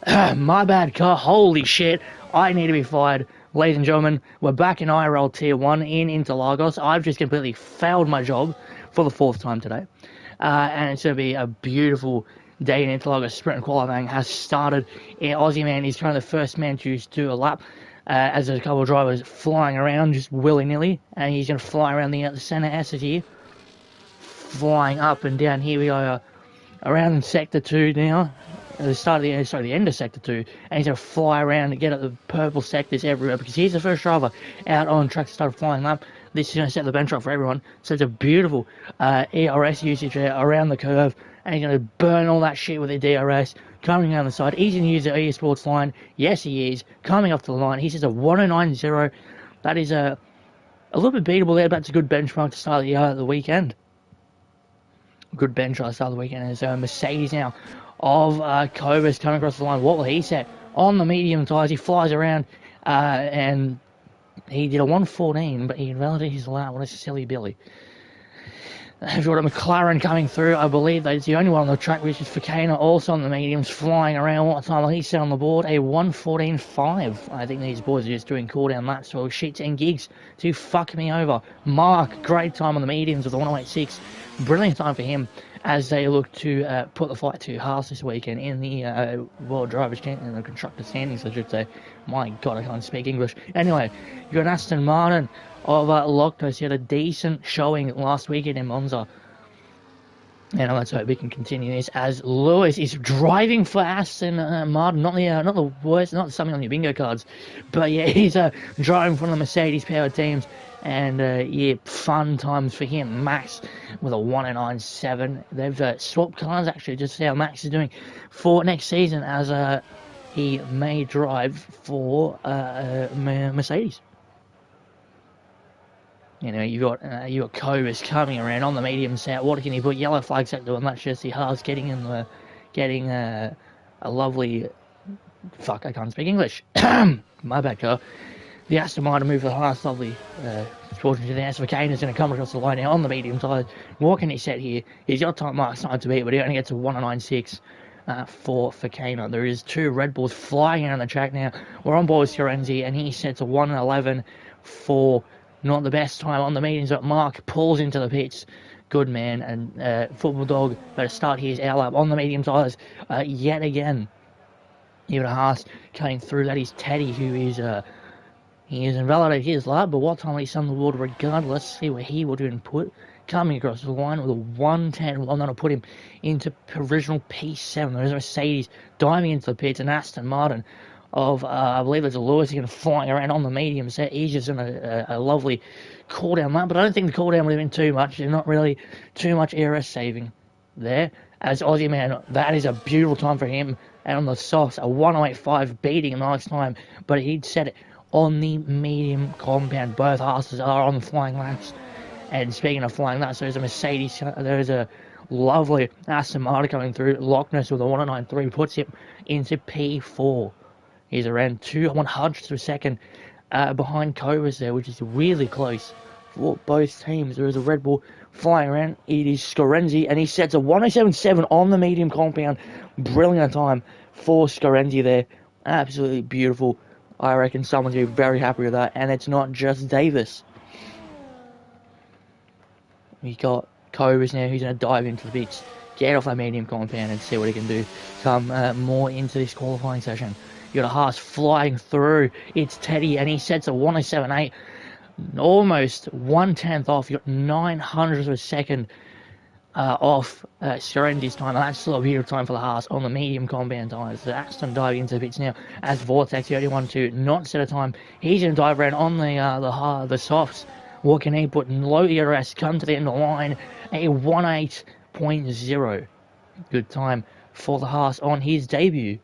My bad, car. Holy shit. I need to be fired. Ladies and gentlemen, we're back in IRL Tier 1 in Interlagos. I've just completely failed my job for the 4th time today. And it's going to be a beautiful day in Interlagos. Sprint qualifying has started. Aussie man is kind of the first man to do a lap. As there's a couple of drivers flying around just willy-nilly. And he's going to fly around the centre S here. Flying up and down. Here we go. Around Sector 2 now. The end of Sector 2, and he's going to fly around and get at the purple sectors everywhere because he's the first driver out on track to start flying lap. This is going to set the benchmark for everyone. So it's a beautiful ERS usage there around the curve, and he's going to burn all that shit with the DRS. Coming down the side, he's going to use the eSports line. Yes, he is. Coming off the line, he says a 109.0. That is a little bit beatable there, but that's a good benchmark to start the weekend. Good benchmark to start the weekend. There's Mercedes now of Cobus coming across the line. What will he set? On the medium tyres, he flies around, and he did a 114, but he invalidated his lap. What a silly Billy. If you've got a McLaren coming through, I believe that's the only one on the track, which is Fakana, also on the mediums, flying around. What time will he set on the board? A 114.5. I think these boys are just doing cool-down laps, so shit 10 gigs to fuck me over. Mark, great time on the mediums with the 108.6. Brilliant time for him as they look to put the fight to Haas this weekend in the World Drivers' in the Constructors' Standings, I should say. My God, I can't speak English. Anyway, you've got Aston Martin of Lockness. He had a decent showing last weekend in Monza. And let's hope we can continue this as Lewis is driving for Aston Martin. Not the worst, not something on your bingo cards. But yeah, he's driving for one of the Mercedes-powered teams. And yeah, fun times for him. Max with a 109.7. They've swapped cars actually, just to see how Max is doing for next season as he may drive for Mercedes. You know, you got Cobus coming around on the medium set. What can he put? Yellow flag sector, and that's just the Haas getting a lovely. Fuck, I can't speak English. My bad, car. The Aston Martin move for the Haas, lovely. Fortune to the Aston Martin is going to come across the line now on the medium side. What can he set here? He's got time marks time to beat, but he only gets a 109.6 for Fakana. There is 2 Red Bulls flying around the track now. We're on board with Scorenzi, and he sets a 111 for not the best time on the mediums, but Mark pulls into the pits. Good man, and Football Dog better start his air lap on the medium tires yet again. Even a Haas coming through. That is Teddy, who is he has invalidated his lap, but what time will he sum the board regardless? Let's see what he will do and put. Coming across the line with a 110. I'm going to put him into provisional P7. There's a Mercedes diving into the pits, and Aston Martin of, I believe it's a Lewis, he's going to fly around on the medium set. He's just in a lovely cool-down lap, but I don't think the cool-down would have been too much. There's not really too much ERS saving there. As Aussie man, that is a beautiful time for him. And on the softs, a 108.5 beating a nice time, but he'd set it on the medium compound. Both Haas's are on the flying laps. And speaking of flying laps, there's a Mercedes, there's a lovely Aston Martin coming through. Lockness with a 109.3 puts him into P4. He's around 2/100ths of a second behind Cobus there, which is really close for both teams. There is a Red Bull flying around. It is Scorenzi, and he sets a 107.7 on the medium compound. Brilliant time for Scorenzi there. Absolutely beautiful. I reckon someone's going to be very happy with that, and it's not just Davis. We got Cobus now, who's going to dive into the pits, get off that medium compound and see what he can do come more into this qualifying session. You got a Haas flying through. It's Teddy, and he sets a 107.8, almost 1/10 off. You got 900ths of a second off Scorenzi's time. And that's still a beautiful time for the Haas on the medium compound tyres. The Aston diving into the pits now as Vortex, the only one to not set a time. He's going to dive around on the softs. What can he put? Low ERS, come to the end of the line. A 18.0. Good time for the Haas on his debut.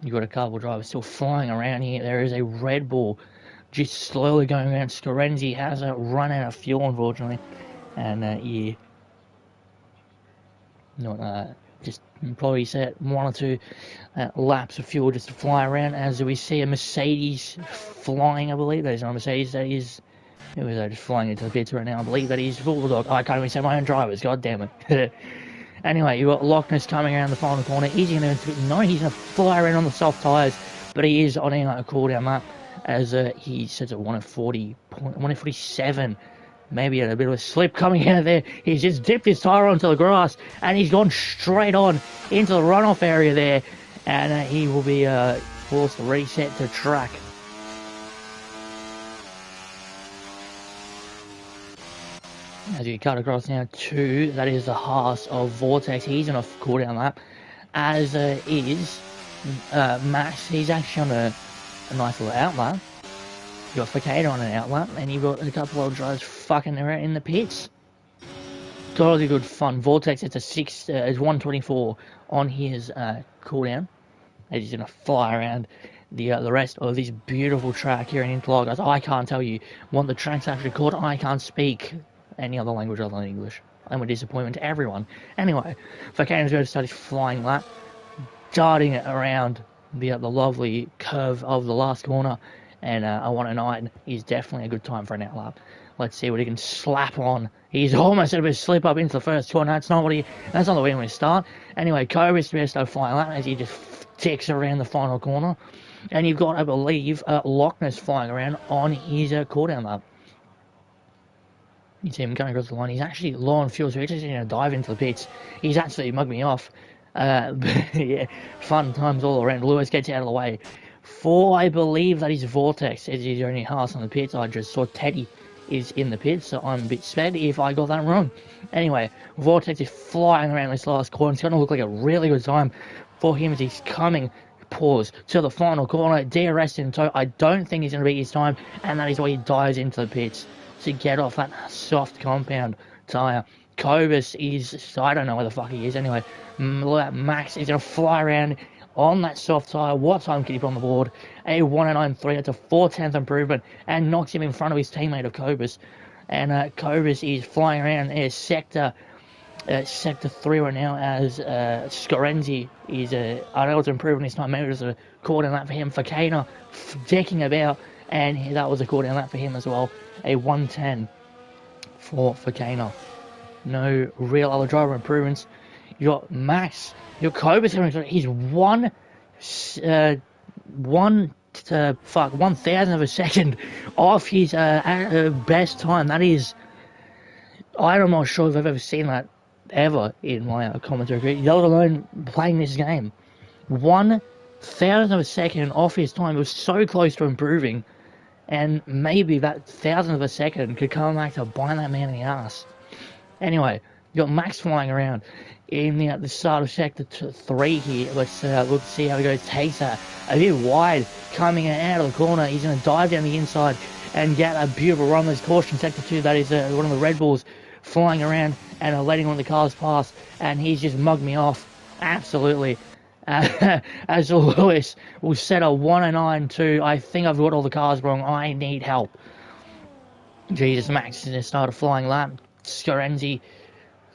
You've got a couple of drivers still flying around here. There is a Red Bull just slowly going around. Scorenzi has run out of fuel, unfortunately. And, yeah. Not, just probably set 1 or 2 laps of fuel just to fly around. As we see a Mercedes flying, I believe. That is not a Mercedes. That is It was just flying into the pits right now. I believe that he's full dog. I can't even say my own drivers. God damn it. Anyway, you got Loch Ness coming around the final corner. Is he going to? No, he's going to fly around on the soft tyres, but he is on a cool down lap as he sets a 1:47. Maybe had a bit of a slip coming out of there. He's just dipped his tyre onto the grass and he's gone straight on into the runoff area there, and he will be forced to reset to track. As you cut across now to, that is the Haas of Vortex. He's on a cool down lap, as is Max. He's actually on a nice little outlap. You got Commentator on an outlap, and you've got a couple of drivers fucking around in the pits. Totally good fun. Vortex, it's a 124 on his cooldown, as he's gonna fly around the rest of this beautiful track here in Interlagos. I can't tell you what the track's actually called. I can't speak any other language other than English. I'm a disappointment to everyone. Anyway, Volcano's going to start his flying lap, darting it around the lovely curve of the last corner, and a 1:09 is definitely a good time for an outlap. Let's see what he can slap on. He's almost had a bit of slip up into the first corner. That's not the way he wants to start. Anyway, Cobra's going to start flying lap as he just ticks around the final corner, and you've got, I believe, Loch Ness flying around on his cooldown lap. You see him coming across the line. He's actually low on fuel, so he's actually going to dive into the pits. He's absolutely mugged me off. Yeah, fun times all around. Lewis gets out of the way. I believe that is Vortex, as he's only Haas on the pits. I just saw Teddy is in the pits, so I'm a bit sad if I got that wrong. Anyway, Vortex is flying around this last corner. It's going to look like a really good time for him as he's coming, to the final corner. DRS in tow. I don't think he's going to beat his time, and that is why he dives into the pits to get off that soft compound tyre. Cobus is, I don't know where the fuck he is. Anyway, Max is going to fly around on that soft tyre. What time can he put on the board? A 1:09.3. That's a 4/10 improvement and knocks him in front of his teammate of Cobus. And Cobus is flying around sector 3 right now, as Scorenzi is unable to improve on his time. Maybe it was a call down lap for him. Fakana decking about, and that was a call down lap for him as well. A 1:10 for Fakana. No real other driver improvements. You got Max. Your Cobus, he's 1,000th of a second off his best time. That is, I'm not sure if I've ever seen that ever in my commentary career, let alone playing this game. 1,000th of a second off his time. It was so close to improving, and maybe that 1,000th of a second could come back to bite that man in the ass. Anyway, you got Max flying around in the start of sector 3 here. Let's look to see how he goes. Takes a bit wide coming out of the corner. He's going to dive down the inside and get a beautiful run. There's caution sector 2. That is one of the Red Bulls flying around and letting one of the cars pass, and he's just mugged me off absolutely. As Lewis will set a 1:09.2. I think I've got all the cars wrong. I need help. Jesus, Max is going to start a flying lap. Scorenzi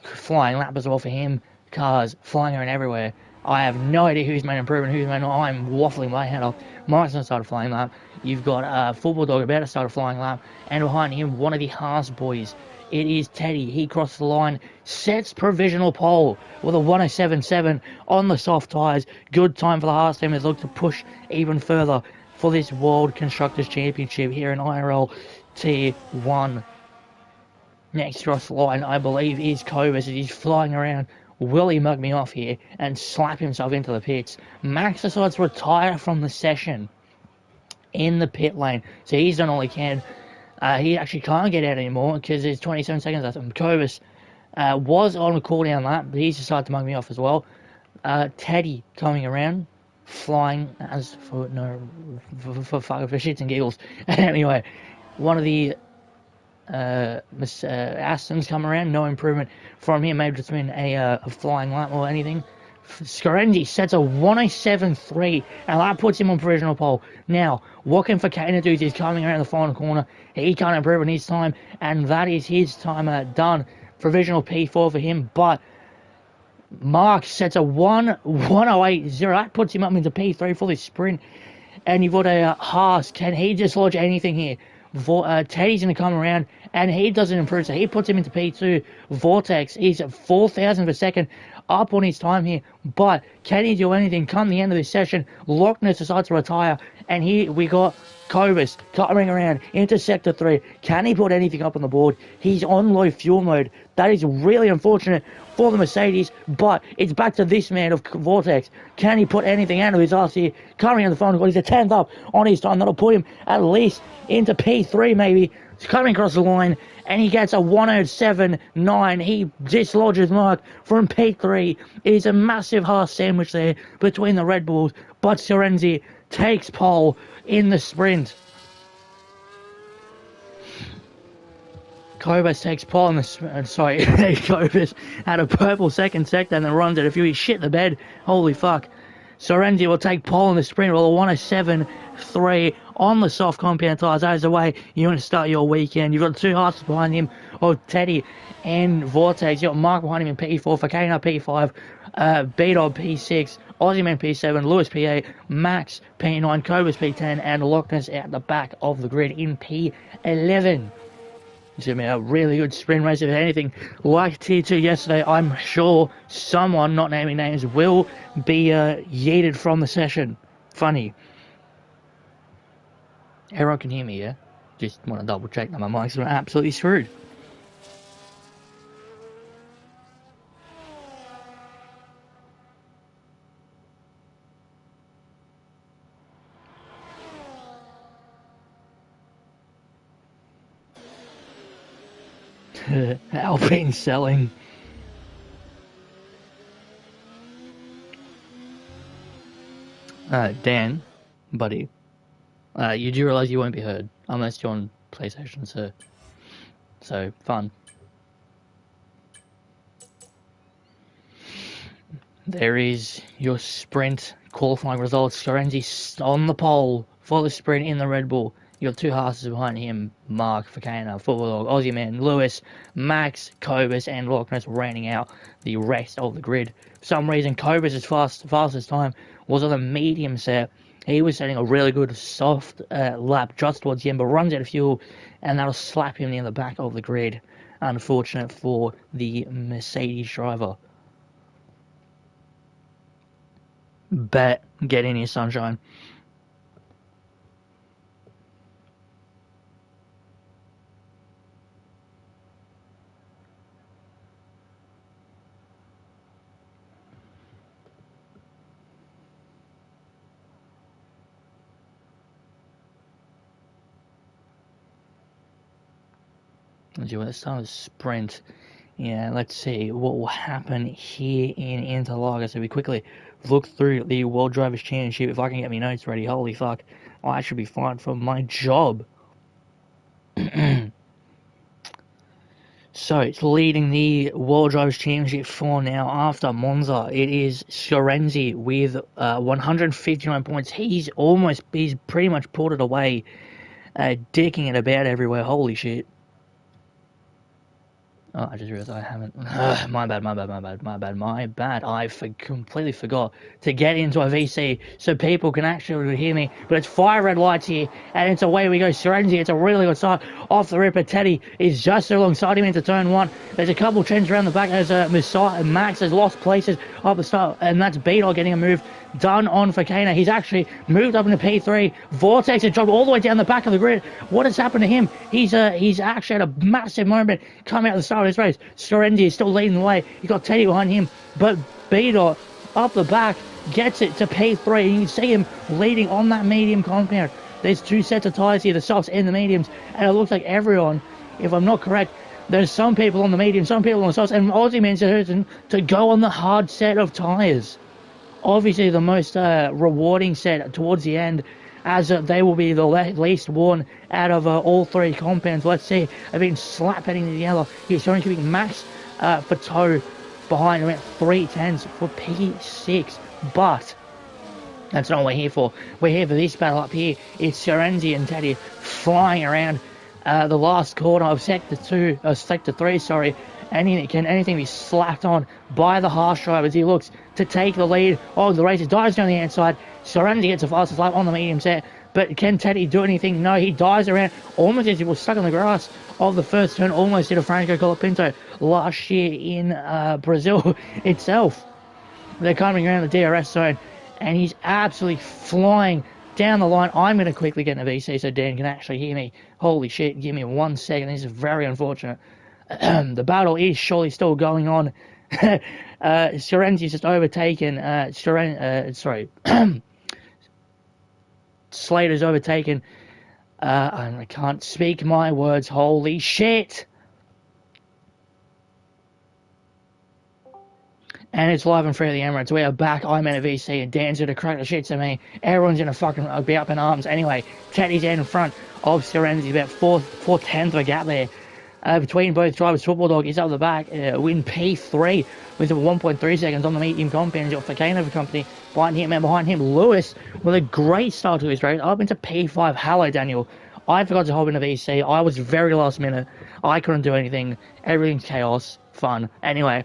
flying lap as well for him. Cars flying around everywhere. I have no idea who's made improvement, who's made not. I'm waffling my head off. Mike's going to start a flying lap. You've got Football Dog about to start a flying lap, and behind him, one of the Haas boys. It is Teddy. He crosses the line, sets provisional pole with a 1:07.7 on the soft tyres. Good time for the Haas team as they look to push even further for this World Constructors' Championship here in IRL Tier 1. Next across the line, I believe, is Cobus. He's flying around. Will he mug me off here and slap himself into the pits? Max decides to retire from the session in the pit lane, so he's done all he can. He actually can't get out anymore because there's 27 seconds left. And Cobus was on a cooldown lap, but he's decided to mug me off as well. Teddy coming around, flying as for shits and giggles. Anyway, one of the Astons come around, no improvement from him. Maybe it's been a flying lap or anything. Scorenzi sets a 1:07.3, and that puts him on provisional pole. Now, what can Fakana do? He's coming around the final corner. He can't improve on his time, and that is his time done. Provisional P4 for him, but Mark sets a 1:08.0. That puts him up into P3 for this sprint. And you've got a Haas. Can he dislodge anything here? Teddy's going to come around, and he doesn't improve, so he puts him into P2. Vortex is at 4,000 per second, up on his time here, but can he do anything? Come the end of this session, Loch Ness decides to retire, and here we got Cobus coming around into Sector 3. Can he put anything up on the board? He's on low fuel mode. That is really unfortunate for the Mercedes, but it's back to this man of Vortex. Can he put anything out of his ass here? Coming in the final, he's a 10th up on his time. That'll put him at least into P3 maybe. He's coming across the line, and he gets a 107.9. He dislodges Mark from P3. It is a massive half sandwich there between the Red Bulls, but Sorenzi takes pole in the sprint. Cobus takes pole in the Cobus had a purple second sector and then runs it. If you shit the bed, holy fuck. Sorenzi will take pole in the sprint with a 107.3 on the soft compound tyres. That is the way you want to start your weekend. You've got two horses behind him of Teddy and Vortex. You've got Mark behind him in P4, Fakana P5, B-Dog P6, Aussie Man P7, Lewis P8, Max P9, Cobus P10, and Loch Ness at the back of the grid in P11. It's going to be a really good sprint race. If anything like Tier 2 yesterday, I'm sure someone, not naming names, will be yeeted from the session. Funny. Everyone can hear me, yeah? Just want to double check that my mics are absolutely screwed. Alpine selling. Dan, buddy, you do realise you won't be heard unless you're on PlayStation, so fun. There is your sprint qualifying results. Sorenzi on the pole for the sprint in the Red Bull. You got two horses behind him, Mark, Fakana, Football Dog, Aussie Man, Lewis, Max, Cobus, and Loch Ness rounding out the rest of the grid. For some reason, Cobus' fastest time was on the medium set. He was setting a really good soft lap just towards the end, but runs out of fuel, and that'll slap him near the back of the grid. Unfortunate for the Mercedes driver. Bet, get in here, sunshine. Let's start with sprint. Yeah, let's see what will happen here in Interlagos. So we quickly look through the World Drivers' Championship. If I can get my notes ready, holy fuck, I should be fired from my job. So it's leading the World Drivers' Championship for now after Monza. It is Sorenzi with 159 points. He's pretty much pulled it away, dicking it about everywhere. Holy shit. Oh, I just realised I haven't. My bad. I completely forgot to get into a VC so people can actually hear me. But it's 5 red lights here, and it's away we go. Sorenzi, it's a really good start off the ripper. Teddy is just alongside him into turn 1. There's a couple trends around the back as Max has lost places off the start, and that's B-Dog getting a move done on Fakana. He's actually moved up into P3. Vortex has dropped all the way down the back of the grid. What has happened to him? He's actually had a massive moment coming out of the start of this race. Sorenzi is still leading the way. You've got Teddy behind him, but B-Dot up the back gets it to P3, and you can see him leading on that medium compound. There's 2 sets of tyres here, the softs and the mediums, and it looks like everyone, if I'm not correct, there's some people on the medium, some people on the softs, and Aussie Man's chosen to go on the hard set of tyres. Obviously the most rewarding set towards the end, as they will be the least worn out of all 3 compounds. Let's see, I've been slap heading to the yellow. He's showing keeping Max for toe behind around 3/10 for P6, but that's not what we're here for. We're here for this battle up here. It's Sorenzi and Teddy flying around the last corner of Sector 3, can anything be slapped on by the harsh driver as he looks to take the lead of the races. Dives down the outside. Sorenzi gets the fastest lap on the medium set. But can Teddy do anything? No, he dives around almost as he was stuck on the grass of the first turn, almost hit a Franco Colapinto last year in Brazil itself. They're coming around the DRS zone, and he's absolutely flying down the line. I'm going to quickly get in a VC so Dan can actually hear me. Holy shit, give me 1 second. This is very unfortunate. The battle is surely still going on. Sorenzi's just overtaken. Slater's overtaken. I can't speak my words. Holy shit! And it's live and free at the Emirates. We are back. I'm in a VC, and Dan's gonna crack the shit to me. Everyone's gonna fucking be up in arms. Anyway, Teddy's in front of Sorenzi, about 4/10 of a gap there. Between both drivers, Football Dog is up the back, win P3 with 1.3 seconds on the medium compound. He's got Fakane for company behind him, and behind him, Lewis with a great start to his race up into P5. Hello, Daniel. I forgot to hop in a VC. I was very last minute. I couldn't do anything. Everything's chaos. Fun. Anyway,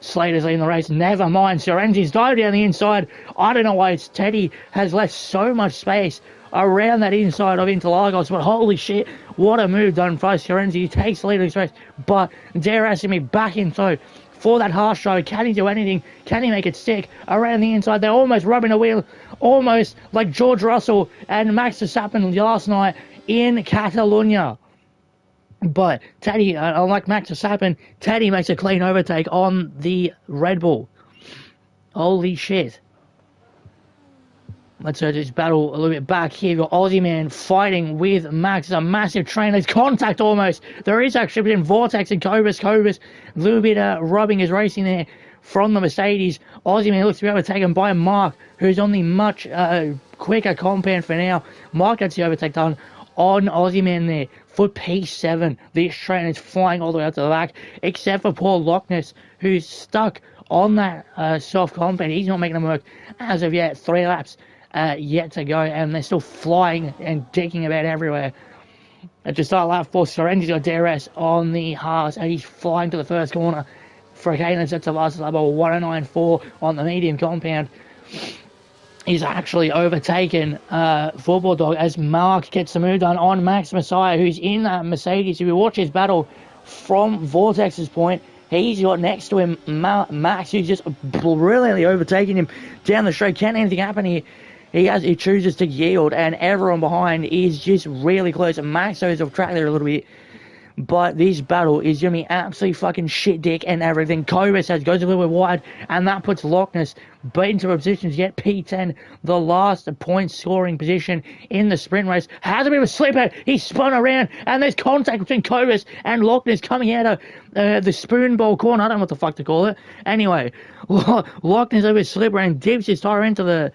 Slater's leading the race. Never mind. Sorenzi's dived down the inside. I don't know why Teddy has left so much space around that inside of Interlagos, but holy shit, what a move done by Sorenzi. He takes the lead of his race, but Dare me back in tow for that harsh show. Can he do anything? Can he make it stick around the inside? They're almost rubbing a wheel, almost like George Russell and Max Verstappen last night in Catalonia. But Teddy, unlike Max Verstappen, Teddy makes a clean overtake on the Red Bull. Holy shit. Let's just battle a little bit back here. We've got Aussie Man fighting with Max. It's a massive train. There's contact almost. There is actually between Vortex and Cobus. Cobus, a little bit rubbing his racing there from the Mercedes. Aussie Man looks to be overtaken by Mark, who's on the much quicker compound for now. Mark gets the overtake done on Aussie Man there for P7. This train is flying all the way out to the back, except for poor Loch Ness, who's stuck on that soft compound. He's not making them work as of yet. 3 laps yet to go, and they're still flying and digging about everywhere. At just start lap 4, Sorenzi's got DRS on the Haas, and he's flying to the first corner. Frakanen sets the last lap of 109.4 on the medium compound. He's actually overtaken Football Dog as Mark gets the move done on Max Messiah, who's in that Mercedes. If you watch his battle from Vortex's point, he's got next to him Max, who's just brilliantly overtaking him down the straight. Can't anything happen here? He chooses to yield, and everyone behind is just really close. Max goes off track there a little bit, but this battle is going to be absolutely fucking shit dick and everything. Cobus goes a little bit wide, and that puts Loch Ness into a position to get P10, the last point scoring position in the sprint race. Has a bit of a slipper. He spun around, and there's contact between Cobus and Loch Ness coming out of the spoon bowl corner. I don't know what the fuck to call it. Anyway, Loch Ness over slipper and dips his tire into the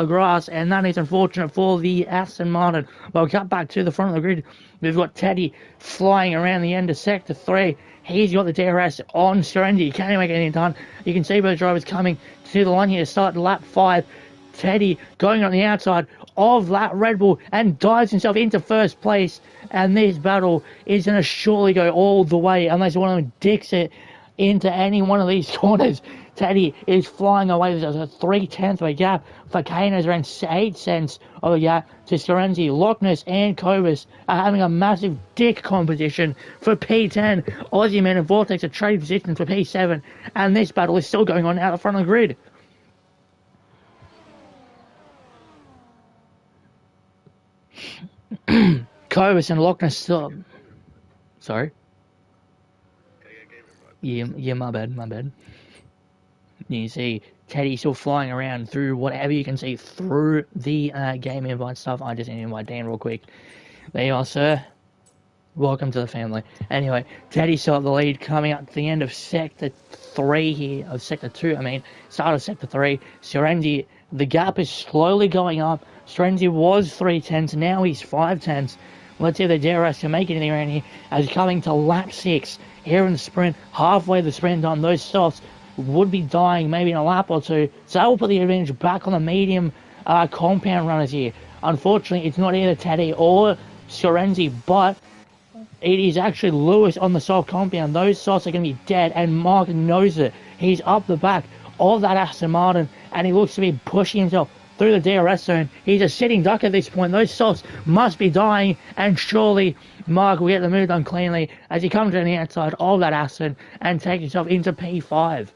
grass, and that is unfortunate for the Aston Martin. We'll cut back to the front of the grid. We've got Teddy flying around the end of Sector 3. He's got the DRS on Sorenzi. Can't even make anything done. You can see both drivers coming to the line here to start lap 5. Teddy going on the outside of that Red Bull and dives himself into first place. And this battle is going to surely go all the way unless one of them dicks it into any one of these corners. Teddy is flying away. There's a 3/10 of a gap. Fakane is around 8 cents of a gap to Sorenzi. Loch Ness and Cobus are having a massive dick competition for P10. Aussie Man and Vortex are trading positions for P7. And this battle is still going on out the front of the grid. Cobus and Loch Ness still... Sorry? Yeah, my bad. You see Teddy still flying around through whatever you can see through the game invite stuff. I just need to invite Dan real quick. There you are, sir. Welcome to the family. Anyway, Teddy still at the lead coming up to the end of Sector 3 here, of Sector 2, start of Sector 3. Sorenzi, the gap is slowly going up. Sorenzi was 3/10, now he's 5/10. Let's see if the DRS can make anything around here as coming to lap 6 here in the sprint. Halfway the sprint on those softs would be dying maybe in a lap or two, so that will put the advantage back on the medium compound runners here. Unfortunately, it's not either Teddy or Sorenzi, but it is actually Lewis on the soft compound. Those softs are going to be dead, and Mark knows it. He's up the back of that Aston Martin, and he looks to be pushing himself through the DRS zone. He's a sitting duck at this point. Those softs must be dying, and surely Mark will get the move done cleanly as he comes around the outside of that acid and takes himself into P5.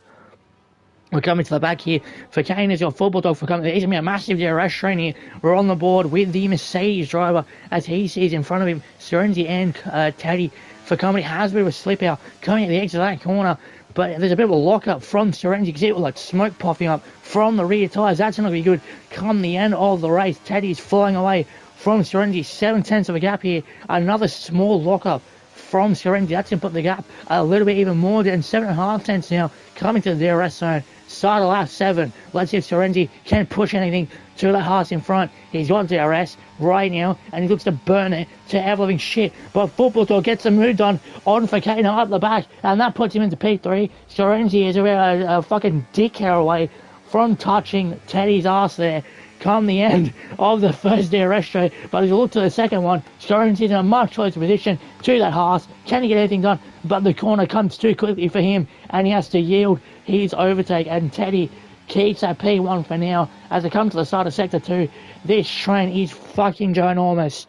We're coming to the back here for Kane as your football dog for coming. There's going to be a massive DRS train here. We're on the board with the Mercedes driver as he sees in front of him Serenzi and Teddy for coming. Has a bit of a slip out coming at the edge of that corner. But there's a bit of a lock-up from Serenzi. You can see it with like smoke popping up from the rear tyres. That's not going to be good come the end of the race. Teddy's flying away from Serenzi. 7/10 of a gap here. Another small lock-up from Serenzi. That's going to put the gap a little bit even more down. 7.5 tenths now coming to the DRS zone. Start of lap 7. Let's see if Serenzi can push anything to the Haas in front. He's got DRS right now, and he looks to burn it to ever-living shit. But Football Dog gets the move done on Fakano up the back, and that puts him into P3. Serenzi is around a fucking dick hair away from touching Teddy's ass there come the end of the first DRS straight. But as you look to the second one, Serenzi's in a much closer position to that Haas. Can he get anything done? But the corner comes too quickly for him, and he has to yield his overtake, and Teddy keeps that P1 for now as it comes to the start of Sector 2. This train is fucking ginormous.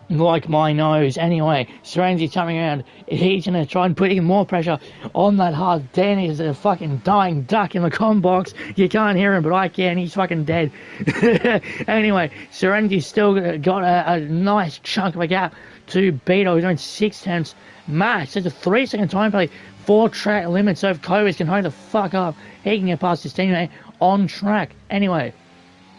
Like my nose. Anyway, Serenzi's coming around. He's going to try and put even more pressure on that Haas. Dan is a fucking dying duck in the comm box. You can't hear him, but I can. He's fucking dead. Anyway, Serenzi's still got a nice chunk of a gap to Beto. He's on 6/10 max. It's a 3-second time play. 4-track limit, so if Kovis can hurry the fuck up, he can get past his teammate on track. Anyway,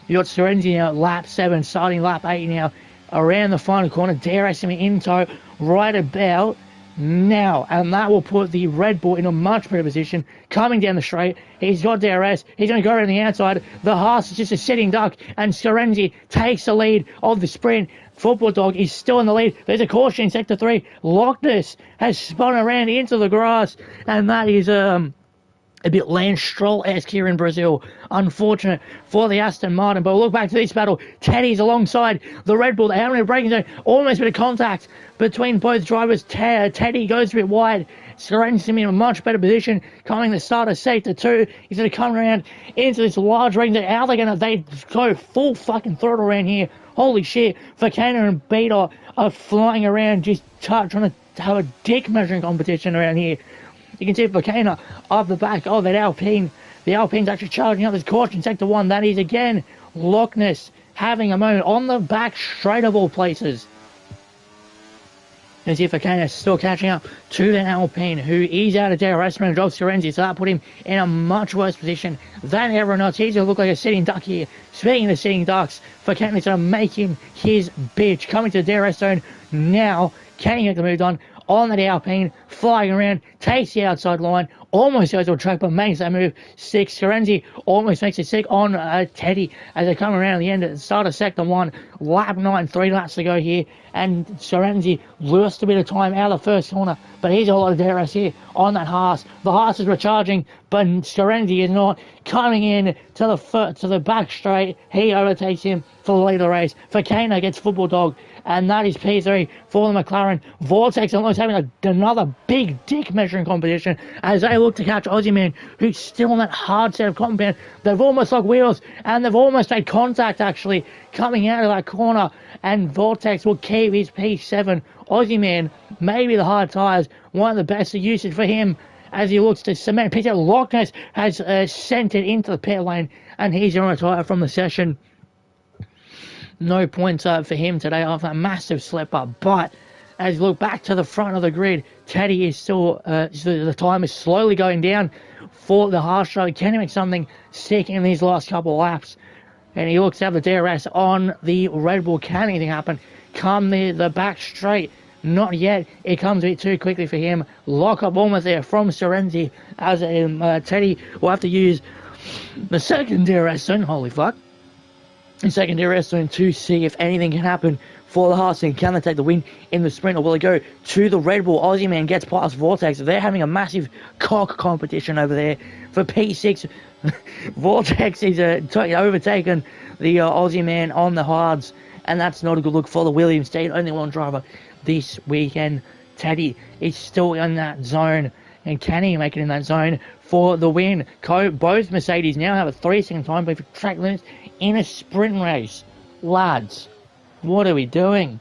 you got Serenzi now at lap 7, starting lap 8 now, around the final corner, DRS him in tow right about now, and that will put the Red Bull in a much better position coming down the straight. He's got DRS, he's going to go around the outside. The Haas is just a sitting duck, and Serenzi takes the lead of the sprint. Football Dog is still in the lead. There's a caution in Sector 3. Lockness has spun around into the grass, and that is a bit Lance Stroll-esque here in Brazil. Unfortunate for the Aston Martin. But we'll look back to this battle. Teddy's alongside the Red Bull. They haven't been braking zone. Almost a bit of contact between both drivers. Teddy goes a bit wide. Serenzi's in a much better position. Coming the start of Sector 2. He's going to come around into this large braking zone. How are they go full fucking throttle around here? Holy shit. Fakana and Beto are flying around just trying to have a dick measuring competition around here. You can see Fakana up the back of that Alpine. The Alpine's actually charging up this caution Sector 1. That is again Lockness having a moment on the back straight of all places. You can see Fakana still catching up to that Alpine, who is out of DRS range of Serenzi, so that put him in a much worse position than everyone else. He's going to look like a sitting duck here. Speaking of sitting ducks, Fakana's going to make him his bitch. Coming to the DRS zone now. Can he get the move done on that Alpine, flying around, takes the outside line, almost goes to a track, but makes that move. 6. Serenzi almost makes it 6 on Teddy as they come around the end at the start of Sector 1. Lap 9, 3 laps to go here, and Serenzi lost a bit of time out of the first corner, but he's a lot of DRS here on that Haas. The Haas is recharging, but Serenzi is not coming in to the back straight. He overtakes him for the lead of the race. Fakana gets Football Dog, and that is P3 for the McLaren. Vortex almost having another big dick measuring competition as they look to catch Aussie Man, who's still on that hard set of compound. They've almost locked wheels, and they've almost made contact actually coming out of that corner, and Vortex will keep his P7. Aussie Man, maybe the hard tyres, one of the best usage for him as he looks to cement. Peter Lockness has sent it into the pit lane, and he's going to retire from the session. No points for him today after that massive slip up. But as you look back to the front of the grid, Teddy is still, the time is slowly going down for the Haas driver. Can he make something sick in these last couple of laps? And he looks to have the DRS on the Red Bull. Can anything happen? Come the back straight. Not yet. It comes a bit too quickly for him. Lock up almost there from Serenzi as Teddy will have to use the second DRS zone. Holy fuck. The second DRS zone to see if anything can happen for the Haas team. Can they take the win in the sprint, or will they go to the Red Bull? Aussie Man gets past Vortex. They're having a massive cock competition over there for P6. Vortex is overtaken the Aussie Man on the hards, and that's not a good look for the Williams team. Only one driver this weekend. Teddy is still in that zone. and can he make it in that zone for the win? Both Mercedes now have a 3-second time for track limits in a sprint race. Lads, what are we doing?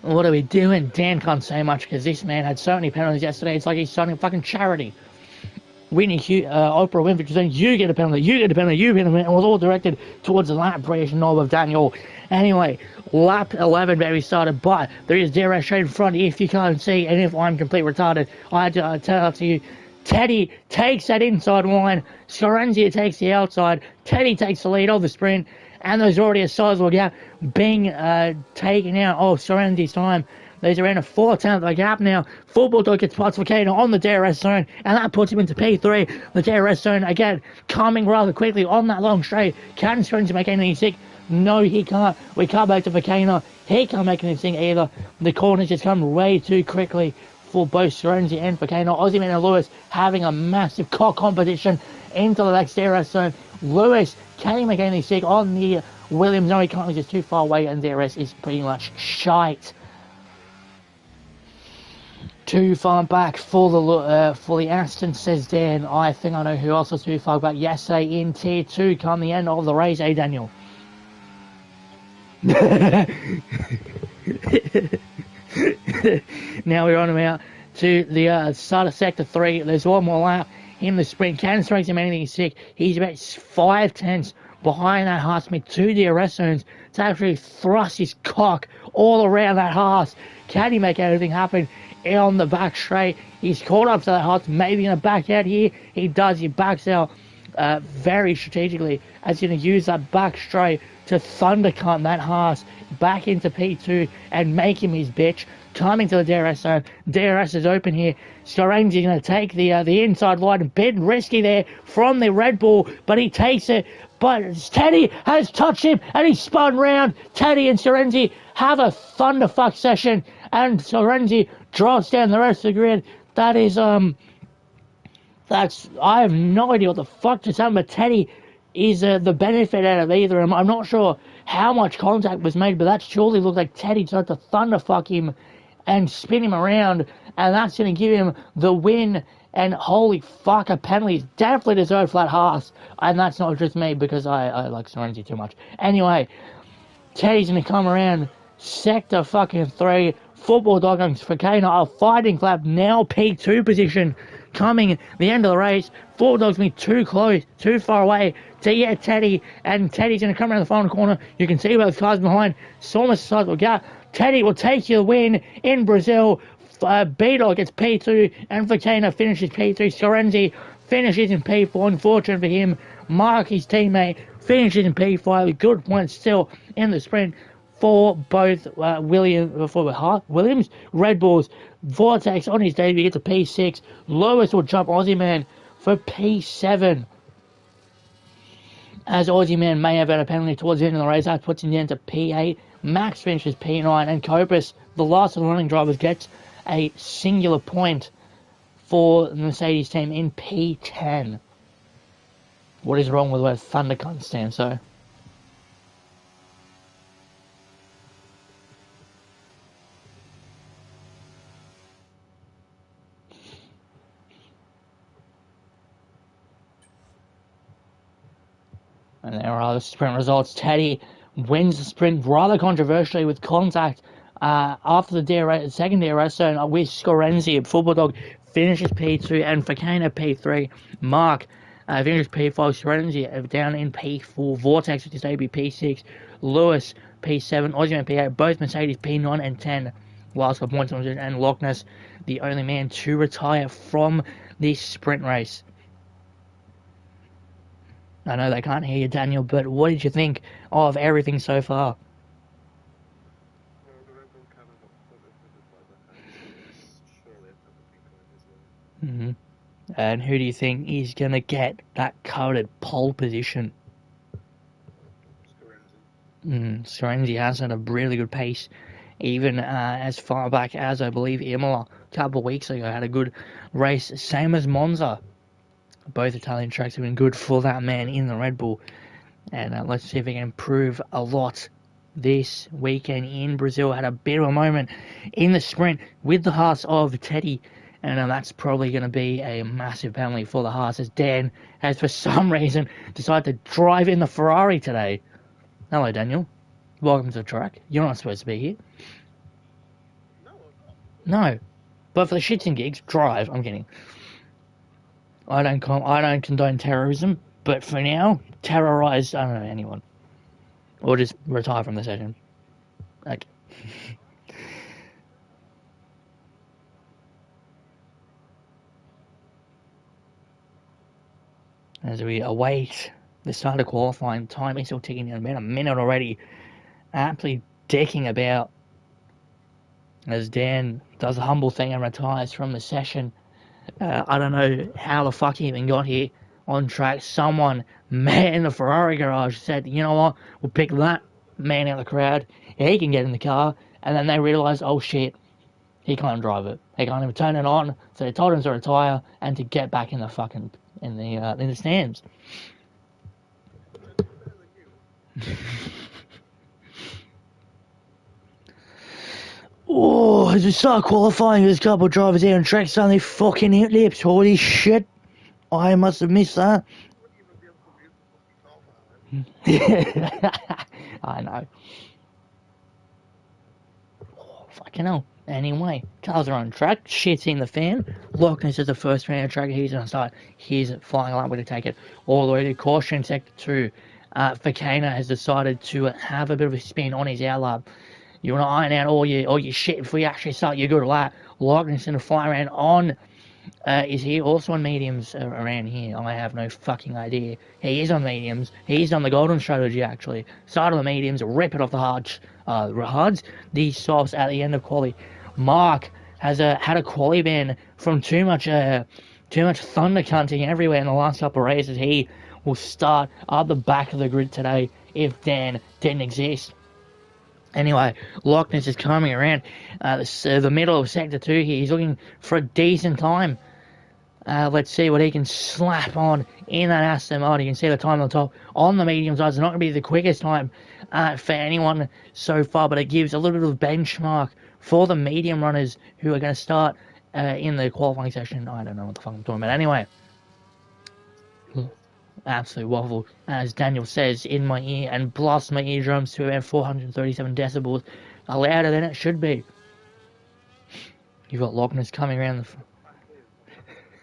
What are we doing? Dan can't say much because this man had so many penalties yesterday. It's like he's starting a fucking charity. Oprah Winfrey saying, you get a penalty, you get a penalty, you get a penalty, and was all directed towards the lap British knob of Daniel. Anyway, lap 11 baby started, but there is DRS straight in front if you can't see, and if I'm completely retarded, I had to tell it to you. Teddy takes that inside line, Scorenzia takes the outside, Teddy takes the lead of the sprint, and there's already a sizable gap being taken out of Sorenzi's time. There's around a 4/10 of a gap now. Football Dog gets past Volcano on the DRS zone, and that puts him into P3. The DRS zone, again, coming rather quickly on that long straight. Can Sorenzi make anything sick? No, he can't. We come back to Volcano. He can't make anything either. The corners just come way too quickly for both Sorenzi and Volcano. Ozyman and Lewis having a massive cock competition into the next DRS zone. Lewis, can he make anything sick on the Williams? No, he can't. He's just too far away, and DRS is pretty much shite. Too far back for the Aston, says Dan. I think I know who else was too far back yesterday in Tier 2 come the end of the race, Daniel? Now we're on about to the start of Sector 3. There's one more lap in the sprint. Can strikes him anything sick. He's about 5/10 behind that Haas-Smith 2 DRS zones to actually thrust his cock all around that Haas. Can he make anything happen on the back straight? He's caught up to that Haas, maybe going to back out here. He does. He backs out very strategically as he's going to use that back straight to thundercut that Haas back into P2 and make him his bitch. Coming to the DRS zone. DRS is open here. Scorenzi's going to take the inside line. A bit risky there from the Red Bull, but he takes it. But Teddy has touched him and he's spun round. Teddy and Scorenzi have a thunderfuck session, and Scorenzi drops down the rest of the grid. That is, I have no idea what the fuck to say, but Teddy is the benefit out of either. I'm not sure how much contact was made, but that surely looked like Teddy tried to thunderfuck him and spin him around, and that's going to give him the win. And holy fuck, a penalty is definitely deserved for that Haas. And that's not just me, because I like Scorenzi too much. Anyway, Teddy's going to come around Sector fucking 3. Football Dog and Volcano are fighting for that now P2 position. Coming the end of the race, Football Dog's going to be too close, too far away to get Teddy. And Teddy's going to come around the final corner. You can see about the cars behind. Almost a sizable gap. Teddy will take you the win in Brazil. B-Dog gets P2 and Volcano finishes P3. Scorenzi finishes in P4. Unfortunate for him. Mark, his teammate, finishes in P5. Good points still in the sprint for both Williams. Red Bulls. Vortex on his debut gets a P6. Lewis will jump Aussie Man for P7. As Aussie Man may have had a penalty towards the end of the race, that puts him down to P8. Max finishes P9, and Copus, the last of the running drivers, gets a singular point for the Mercedes team in P10. What is wrong with where Thunder can't stand so? And there are the sprint results. Teddy wins the sprint rather controversially with contact after the second DRS zone with Scorenzi. Football Dog finishes P2 and Volcano P3. Mark finishes P5. Scorenzi down in P4. Vortex with his debut P6. Lewis P7. Ozyman P8. Both Mercedes P9 and 10. Last for points and Loch Ness, the only man to retire from this sprint race. I know they can't hear you, Daniel, but what did you think of everything so far? Mm-hmm. And who do you think is going to get that coveted pole position? Scorenzi has had a really good pace, even as far back as, I believe, Imola a couple of weeks ago had a good race, same as Monza. Both Italian tracks have been good for that man in the Red Bull. And let's see if he can improve a lot this weekend in Brazil. Had a bit of a moment in the sprint with the Haas of Teddy, and that's probably going to be a massive penalty for the Haas, as Dan has for some reason decided to drive in the Ferrari today. Hello, Daniel. Welcome to the track. You're not supposed to be here. No, but for the shits and gigs, drive. I'm kidding. I don't condone terrorism, but for now, terrorize, I don't know, anyone. Or just retire from the session. Okay. As we await the start of qualifying, time is still ticking down, about a minute already. Absolutely decking about as Dan does a humble thing and retires from the session. I don't know how the fuck he even got here on track. Someone man in the Ferrari garage said, you know what, we'll pick that man out of the crowd. He can get in the car. And then they realised, oh shit, he can't drive it. He can't even turn it on. So they told him to retire and to get back in the fucking in the stands. Oh, as we start qualifying, there's a couple of drivers here on track suddenly fucking hit lips. Holy shit. I must have missed that. I know. Oh, fucking hell. Anyway, cars are on track. Shit's in the fan. Lockness is the first man on track. He's going to start. He's flying along. We're going to take it all the way to caution sector 2. Fakana has decided to have a bit of a spin on his outlap. You want to iron out all your shit before you actually start your good lap. Lockness in the fly around on. Is he also on mediums around here? I have no fucking idea. He is on mediums. He's on the golden strategy, actually. Start on the mediums, rip it off the hards. The softs at the end of quali. Mark has had a quali ban from too much thunder cunting everywhere in the last couple of races. He will start up the back of the grid today if Dan didn't exist. Anyway, Lockness is coming around the middle of Sector 2 here. He's looking for a decent time. Let's see what he can slap on in that Aston Martin. You can see the time on the top. On the medium side, it's not going to be the quickest time for anyone so far, but it gives a little bit of benchmark for the medium runners who are going to start in the qualifying session. I don't know what the fuck I'm talking about. Anyway. Absolute waffle, as Daniel says in my ear, and blasts my eardrums to about 437 decibels, louder than it should be. You've got Lockness coming around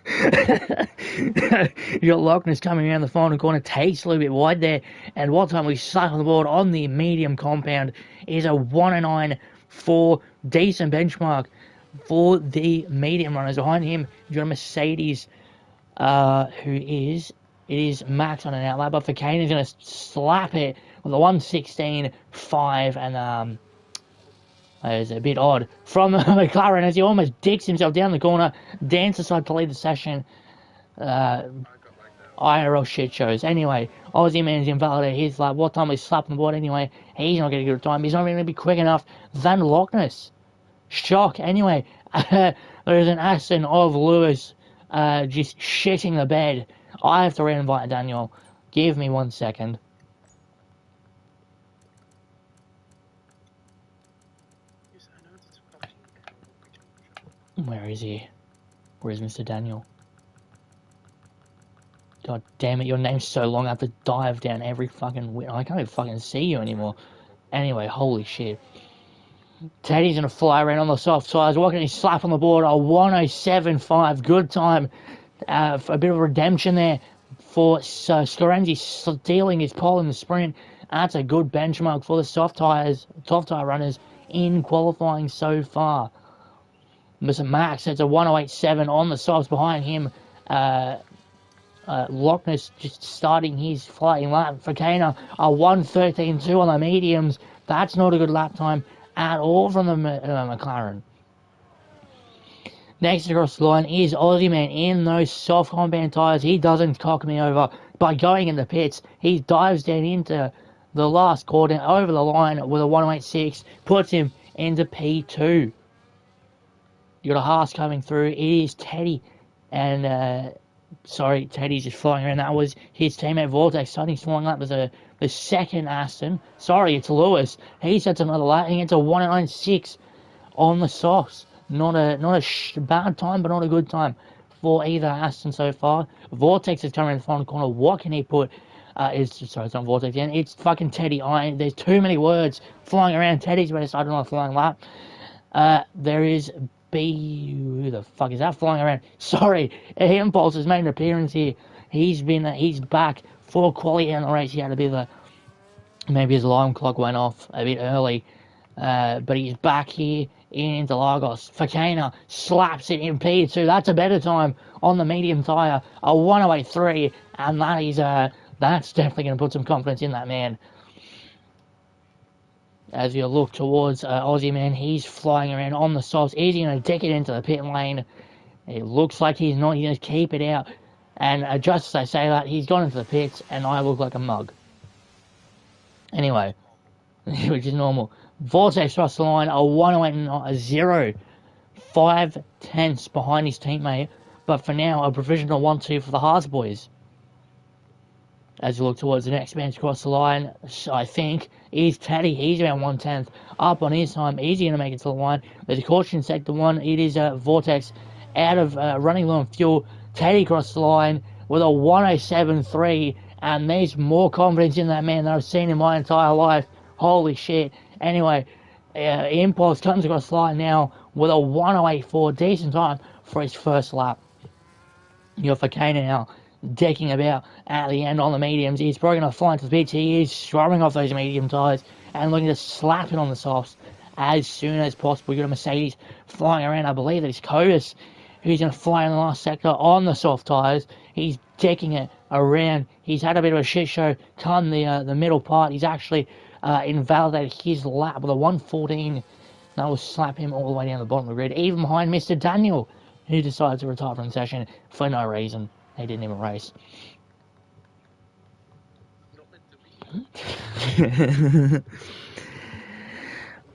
you got Lockness coming around the final corner, takes a little bit wide there, and what time we slap on the board on the medium compound is a 109 for decent benchmark for the medium runners. Behind him, you've got a Mercedes, it is Max on an outlap, but Fakane is going to slap it with a 1:16.5, and it's a bit odd from McLaren as he almost dicks himself down the corner. Dance aside to lead the session. IRL shit shows. Anyway, Aussie man's invalidated his lap. What time we slapped on the board anyway? He's not getting a good time. He's not even going to be quick enough than Lockness. Shock. Anyway, there's an Aston of Lewis just shitting the bed. I have to re-invite Daniel. Give me 1 second. Where is he? Where is Mr. Daniel? God damn it, your name's so long I have to dive down every fucking... I can't even fucking see you anymore. Anyway, holy shit. Teddy's gonna fly around on the soft sides. What can he slap on the board? A 1:07.5. Good time. For a bit of redemption there for Scorenzi stealing his pole in the sprint. That's a good benchmark for the soft tire runners in qualifying so far. Mr. Max, it's a 1:08.7 on the softs. Behind him, Lockness just starting his flying lap. For Kana, a 1:13.2 on the mediums. That's not a good lap time at all from the McLaren. Next across the line is Aussie Man in those soft compound tyres. He doesn't cock me over by going in the pits. He dives down into the last corner over the line with a 1:08.6, puts him into P2. You got a Haas coming through. It is Teddy and Sorry, Teddy's just flying around. That was his teammate Vortex starting flying lap with the second Aston. Sorry, it's Lewis. He sets another lap. He gets a 1:09.6 on the softs. Not a bad time, but not a good time for either Aston so far. Vortex is coming in the final corner. What can he put? It's not Vortex again. It's fucking Teddy. There's too many words flying around. Teddy's about to start on a flying lap. There is who the fuck is that flying around? Sorry, Impulse has made an appearance here. He's back for quality in the race. He had a bit of maybe his alarm clock went off a bit early, but he's back here in Interlagos. Fakana slaps it in P2. That's a better time on the medium tyre, a 1:08.3, and that's definitely going to put some confidence in that man. As you look towards Aussie man, he's flying around on the softs. Is he going to dick it into the pit lane? It looks like he's not. He's going to keep it out. And just as I say that, he's gone into the pits, and I look like a mug. Anyway, which is normal. Vortex across the line, a 1:08.0, 5/10 behind his teammate. But for now, a provisional 1-2 for the Haas boys. As you look towards the next man to cross the line, I think, is Teddy. He's around 1/10 up on his time. Is he going to make it to the line? There's a caution sector 1. It is Vortex out of running low on fuel. Teddy crossed the line with a 1:07.3, and there's more confidence in that man than I've seen in my entire life. Holy shit. Anyway, Impulse comes across the line now with a 1:08.4. Decent time for his first lap. You're for Fakana now, decking about at the end on the mediums. He's probably going to fly into the pits. He is scrubbing off those medium tyres and looking to slap it on the softs as soon as possible. You've got a Mercedes flying around. I believe that it's Cobus who's going to fly in the last sector on the soft tyres. He's decking it around. He's had a bit of a shit show come the middle part. He's actually invalidated his lap with a 1:14. That will slap him all the way down the bottom of the grid, even behind Mr. Daniel, who decided to retire from the session for no reason. He didn't even race.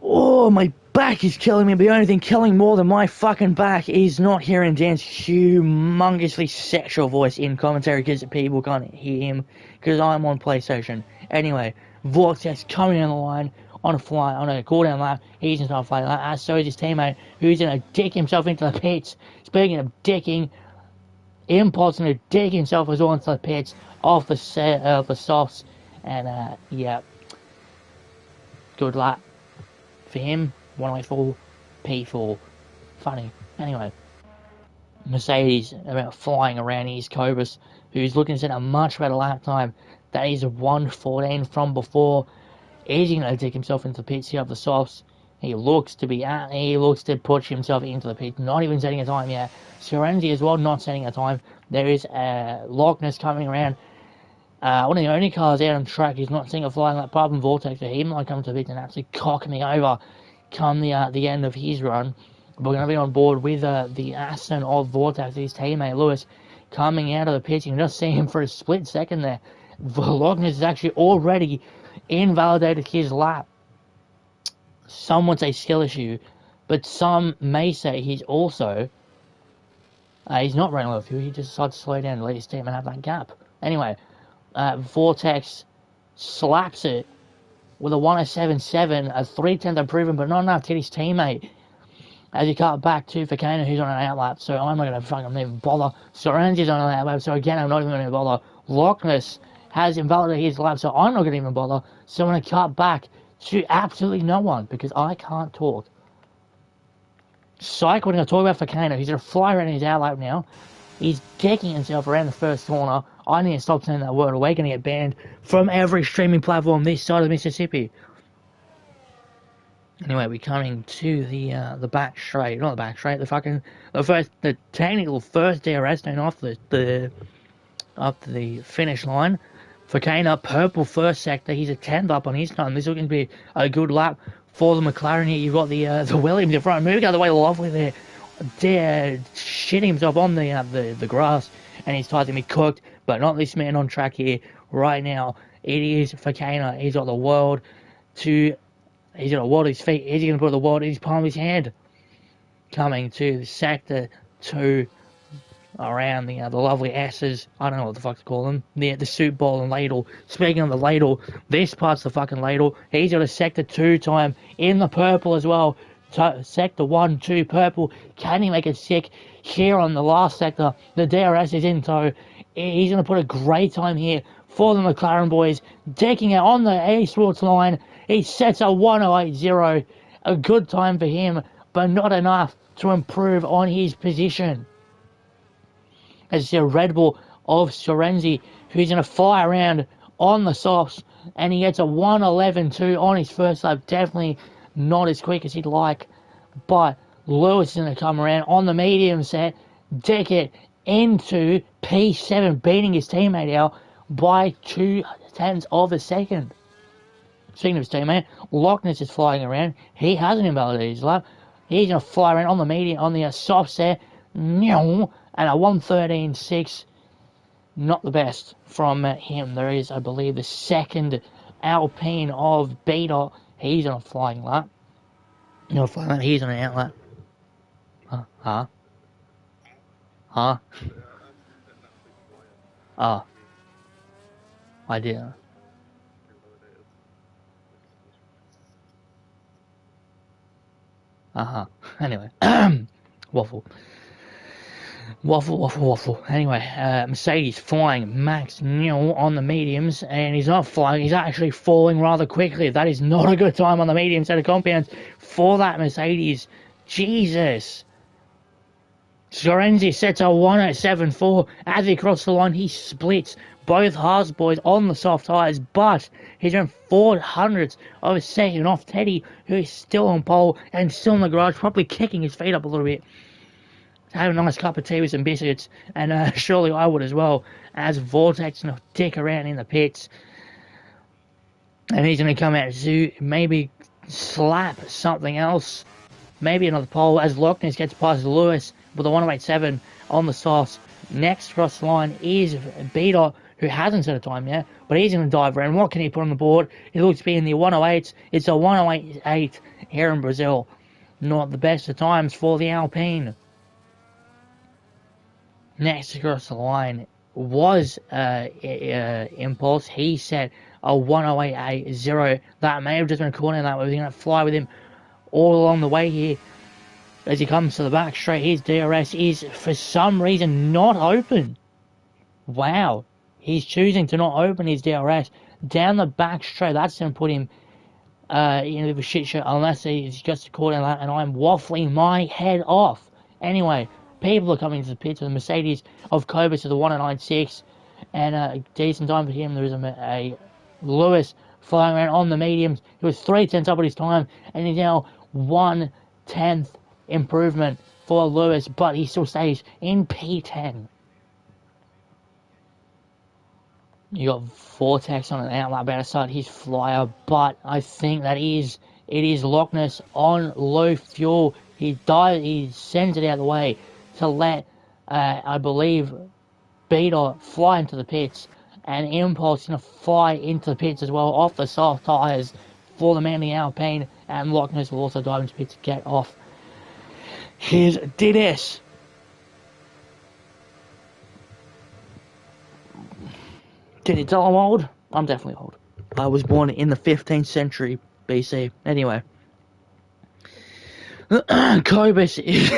Oh, my back is killing me. The only thing killing more than my fucking back is not hearing Dan's humongously sexual voice in commentary because people can't hear him because I'm on PlayStation. Anyway, Vortex coming in the line on a cooldown lap. He's going to start flying lap, as so is his teammate, who's going to dick himself into the pits. Speaking of dicking, Impulse going to dig himself as well into the pits off the softs, and yeah, good lap for him. 1:04, P4, funny. Anyway, Mercedes about flying around his Cobus, who's looking to set a much better lap time. That is a 1:14 from before. Is he going to dig himself into the pits here of the softs? He looks to push himself into the pit, not even setting a time yet. Serenity as well, not setting a time. There is Loch Ness coming around. One of the only cars out on track who's not seeing a flying lap apart from Vortex, so he might come to the pit and actually cock me over come the end of his run. We're going to be on board with the Aston of Vortex, his teammate Lewis, coming out of the pit. You can just see him for a split second there. Loch Ness has actually already invalidated his lap. Some would say skill issue, but some may say he's also he's not running low fuel. He just decided to slow down and let his team and have that gap. Anyway, Vortex slaps it with a 1:07.7, a 3/10 improvement, but not enough to get his teammate. As he cut back to Fakana, who's on an outlap, so I'm not going to fucking even bother. Soranzi's on an outlap, so again, I'm not even going to bother. Loch Ness has invalidated his lap, so I'm not going to even bother. So I'm going to cut back to absolutely no one, because I can't talk. Psych, we're going to talk about Fakana. He's going to fly around his outlap now. He's decking himself around the first corner. I need to stop saying that word, or we're going to get banned from every streaming platform this side of Mississippi. Anyway, we're coming to the back straight. Not the back straight, the technical first DRS stone off the finish line. Fakana, purple first sector. He's a 10th up on his time. This is going to be a good lap for the McLaren here. You've got the Williams in front, moving out of the way lovely there. Shitting himself on the grass, and his tires going to be cooked, but not this man on track here right now. It is Fakana. He's got the world at his feet. Is he going to put the world in his palm of his hand? Coming to sector 2. around the lovely S's. I don't know what the fuck to call them. The soup bowl and ladle. Speaking of the ladle, this part's the fucking ladle. He's got a sector 2 time in the purple as well. Sector 1, 2 purple. Can he make it sick here on the last sector? The DRS is in tow. He's going to put a great time here for the McLaren boys. Decking it on the eSports line. He sets a 1:08.0. A good time for him, but not enough to improve on his position. As you see a Red Bull of Sorenzi, who's going to fly around on the softs, and he gets a 1:11.2 on his first lap. Definitely not as quick as he'd like, but Lewis is going to come around on the medium set, deck it into P7, beating his teammate out by 0.2 of a second. Speaking of his teammate, Loch Ness is flying around. He hasn't invalidated his lap. He's going to fly around on the medium, on the soft set, and a 1:13.6. Not the best from him. There is, I believe, the second Alpine of Beta. He's on a flying lap. No flying lap. He's on an out lap. Huh? Oh. I did. Anyway. Waffle. Anyway, Mercedes flying Max Newell on the mediums, and he's not flying, he's actually falling rather quickly. That is not a good time on the medium set of compounds for that Mercedes. Jesus. Sorenzi sets a 1:07.4 as he crosses the line. He splits both Haas boys on the soft tyres, but he's around 400ths of a second off Teddy, who is still on pole and still in the garage, probably kicking his feet up a little bit. Have a nice cup of tea with some biscuits, and surely I would as well, as Vortex going to dick around in the pits. And he's going to come out to maybe slap something else, maybe another pole, as Loch Ness gets past Lewis with a 1:08.7 on the softs. Next across the line is Beta, who hasn't set a time yet, but he's going to dive around. What can he put on the board? It looks to be in the 1:08s. It's a 1:08.8 here in Brazil. Not the best of times for the Alpine. Next across the line was Impulse. He set a 1:08.0. That may have just been a corner that we're going to fly with him all along the way here. As he comes to the back straight, his DRS is for some reason not open. Wow. He's choosing to not open his DRS down the back straight. That's going to put him in a bit of a shit show unless he's just a corner that, and I'm waffling my head off. Anyway, people are coming to the pits with the Mercedes of Cobus to the 1:09.6, and a decent time for him. There is a Lewis flying around on the mediums. He was 0.3 up at his time, and he's now 1/10 improvement for Lewis, but he still stays in P10. You got Vortex on an outlap better side his flyer, but I think it is Loch Ness on low fuel. He sends it out of the way to let, I believe, Beta fly into the pits, and Impulse going to fly into the pits as well off the soft tyres for the Manly Alpine, and Loch Ness will also dive into the pits to get off his DDS. Can you tell I'm old? I'm definitely old. I was born in the 15th century BC. Anyway. Cobus is...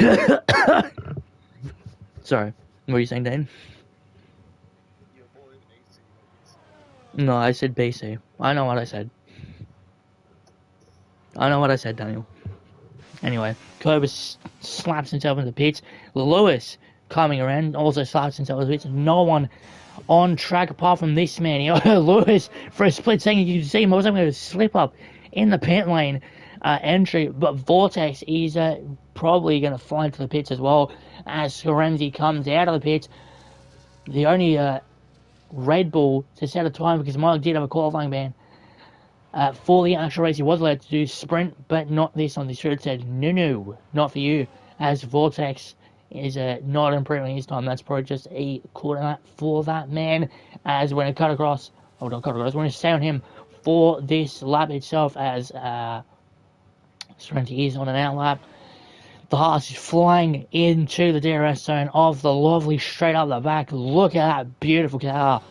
Sorry, what were you saying, Dane? You're born in AC. No, I said BC. I know what I said. Daniel. Anyway, Cobus slaps himself into the pits. Lewis coming around also slaps himself into the pits. No one on track apart from this man. Lewis, for a split second, you can see him also going to slip up in the pit lane entry, but Vortex is probably going to fly into the pits as well as Sorenzi comes out of the pits. The only Red Bull to set a time, because Mike did have a qualifying ban for the actual race. He was allowed to do sprint, but not this on the shirt. Said no, not for you, as Vortex is not improving his time. That's probably just a quarter lap for that man, as when it cut across, when it stay on him for this lap itself, as Sorrenti is on an out lap. The Haas is flying into the DRS zone of the lovely straight up the back. Look at that beautiful car.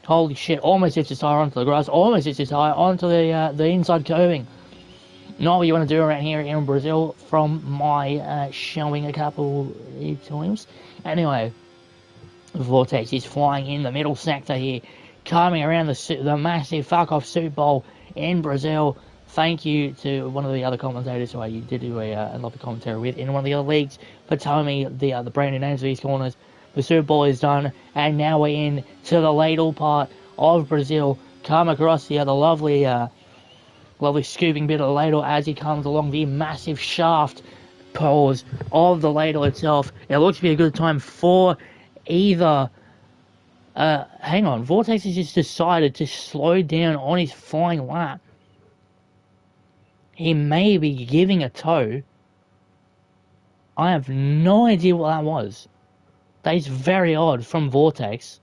Holy shit, almost hits his tire onto the grass, almost hits his tire onto the inside curving. Not what you want to do around here in Brazil from my showing a couple times. Anyway, Vortex is flying in the middle sector here, coming around the massive fuck off Super Bowl in Brazil. Thank you to one of the other commentators who I did do a lovely commentary with in one of the other leagues for telling me the brand new names of these corners. The Super Bowl is done, and now we're in to the ladle part of Brazil. Come across the lovely scooping bit of the ladle as he comes along the massive shaft pause of the ladle itself. It looks to be a good time for either. Hang on, Vortex has just decided to slow down on his flying lap. He may be giving a toe. I have no idea what that was. That is very odd from Vortex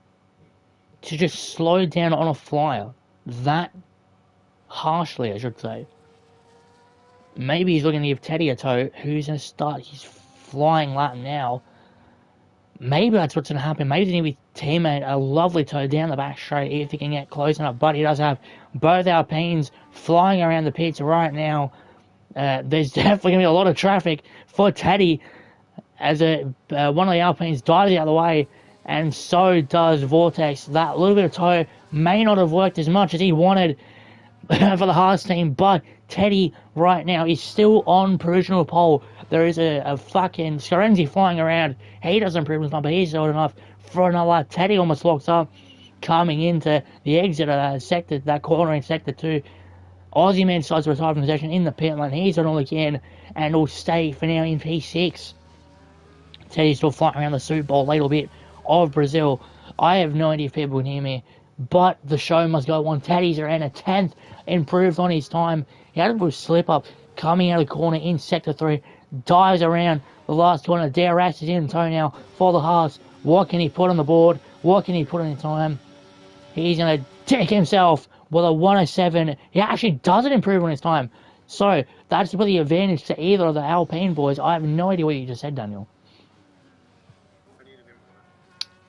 to just slow down on a flyer that harshly, I should say. Maybe he's looking to give Teddy a toe, who's going to start his flying lap now. Maybe that's what's going to happen. Maybe he's going to give his teammate a lovely toe down the back straight if he can get close enough. But he does have both Alpines flying around the pits right now. There's definitely going to be a lot of traffic for Teddy as one of the Alpines dives the other way, and so does Vortex. That little bit of toe may not have worked as much as he wanted for the Haas team, but Teddy right now is still on provisional pole. There is a fucking Scarenzi flying around. He doesn't improve as much, but he's old enough for another lap. Teddy almost locks up coming into the exit of sector, that corner in sector 2. Aussie man decides to retire from the session in the pit lane. He's on all again and will stay for now in P6. Teddy's still flying around the Super Bowl a little bit of Brazil. I have no idea if people can hear me, but the show must go on. Teddy's around a 10th, improved on his time. He had a little slip up coming out of the corner in sector 3, dives around the last corner. DRS is in tow now for the Haas. What can he put on the board? What can he put in time? He's going to take himself with a 107. He actually doesn't improve on his time. So that's really the advantage to either of the Alpine boys. I have no idea what you just said, Daniel.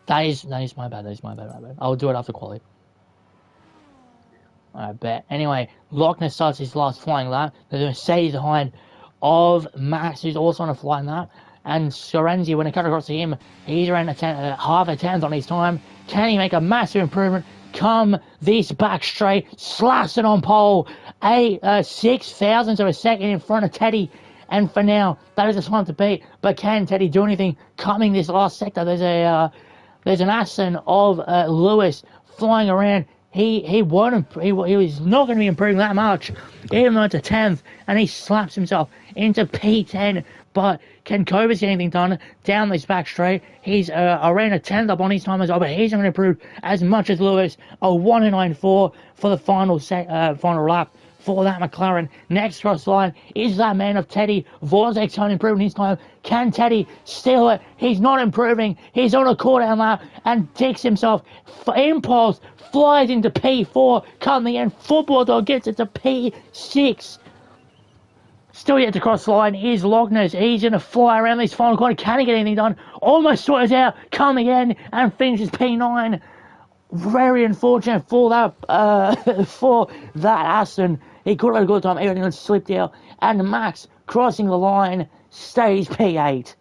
That is my bad. That is my bad. I'll do it after quali. I bet. Anyway, Lochner starts his last flying lap. There's a Mercedes behind of Max, who's also on a flying lap. And Scarenzi, when it comes across to him, he's around half a 10th on his time. Can he make a massive improvement? Come this back straight, slaps it on pole. 6 thousandths of a second in front of Teddy. And for now, that is the time to beat. But can Teddy do anything? Coming this last sector, there's an Aston of Lewis flying around. He was not going to be improving that much, even though it's a 10th, and he slaps himself into P10. But can Cobus get anything done down this back straight? He's around a 10th up on his time as well, but he's not going to improve as much as Lewis. A 1.94 for the final lap for that McLaren. Next cross line is that man of Teddy. Vortex can't improve in his time. Can Teddy steal it? He's not improving. He's on a quarter lap and takes himself for impulse, flies into P4. Come the end, Football Dog gets it to P6. Still yet to cross the line is Logners. He's going to fly around this final corner. Can he get anything done? Almost sorted out. Come again and finishes P9. Very unfortunate for that Aston. He could have had a good time. Everything slipped out. And Max, crossing the line, stays P8.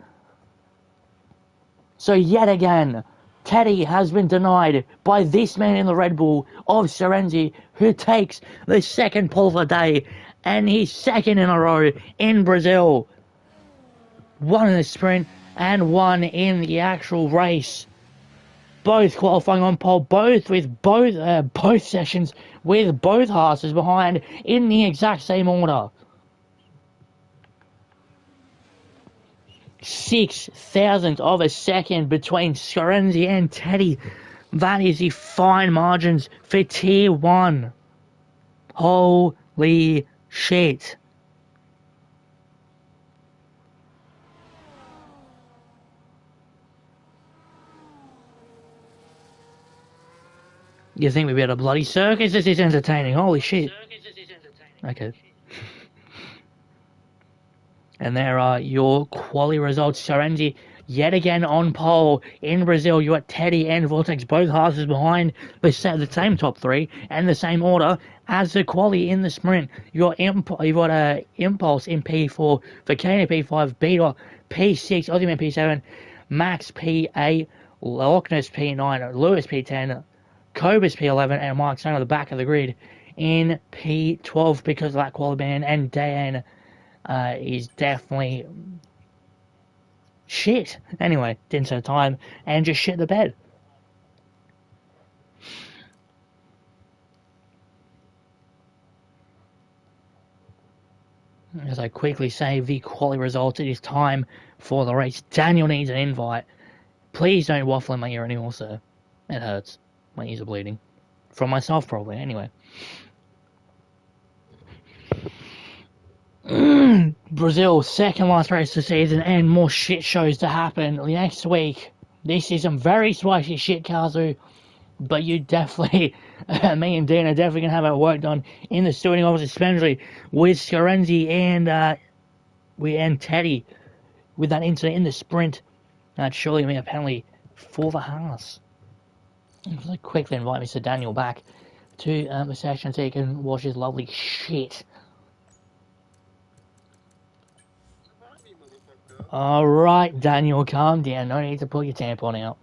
So yet again, Teddy has been denied by this man in the Red Bull of Scarenzi, who takes the second pole of the day. And he's second in a row in Brazil. One in the sprint and one in the actual race. Both qualifying on pole, both sessions with both Haases behind in the exact same order. 6 thousandths of a second between Scarenzi and Teddy. That is the fine margins for Tier 1. Holy shit. You think we'd be at a bloody circus? This is entertaining. Holy shit. Okay. And there are your quali results. Sorenzi yet again on pole. In Brazil, you got Teddy and Vortex, both halves behind the same top three and the same order as the quali in the sprint. You got Impulse in P4, Volcano P5, Beater P6, Ozyman P7, Max P8, Loch Ness P9, Lewis P10, Cobus P11, and Mark Stone on the back of the grid in P12 because of that quali ban. And Dan is definitely shit. Anyway, didn't have time and just shit the bed. As I quickly save the quali results, it is time for the race. Daniel needs an invite. Please don't waffle in my ear anymore, sir. It hurts. My ears are bleeding. From myself, probably. Anyway. Brazil, second last race of the season, and more shit shows to happen next week. This is some very spicy shit, Kazu. But you definitely, me and Dean are definitely going to have our work done in the stewarding office, especially with Scarenzi and Teddy with that incident in the sprint. That's surely going to be a penalty for the Haas. So quickly invite Mr. Daniel back to the session so he can wash his lovely shit. Alright, Daniel, calm down. No need to pull your tampon out.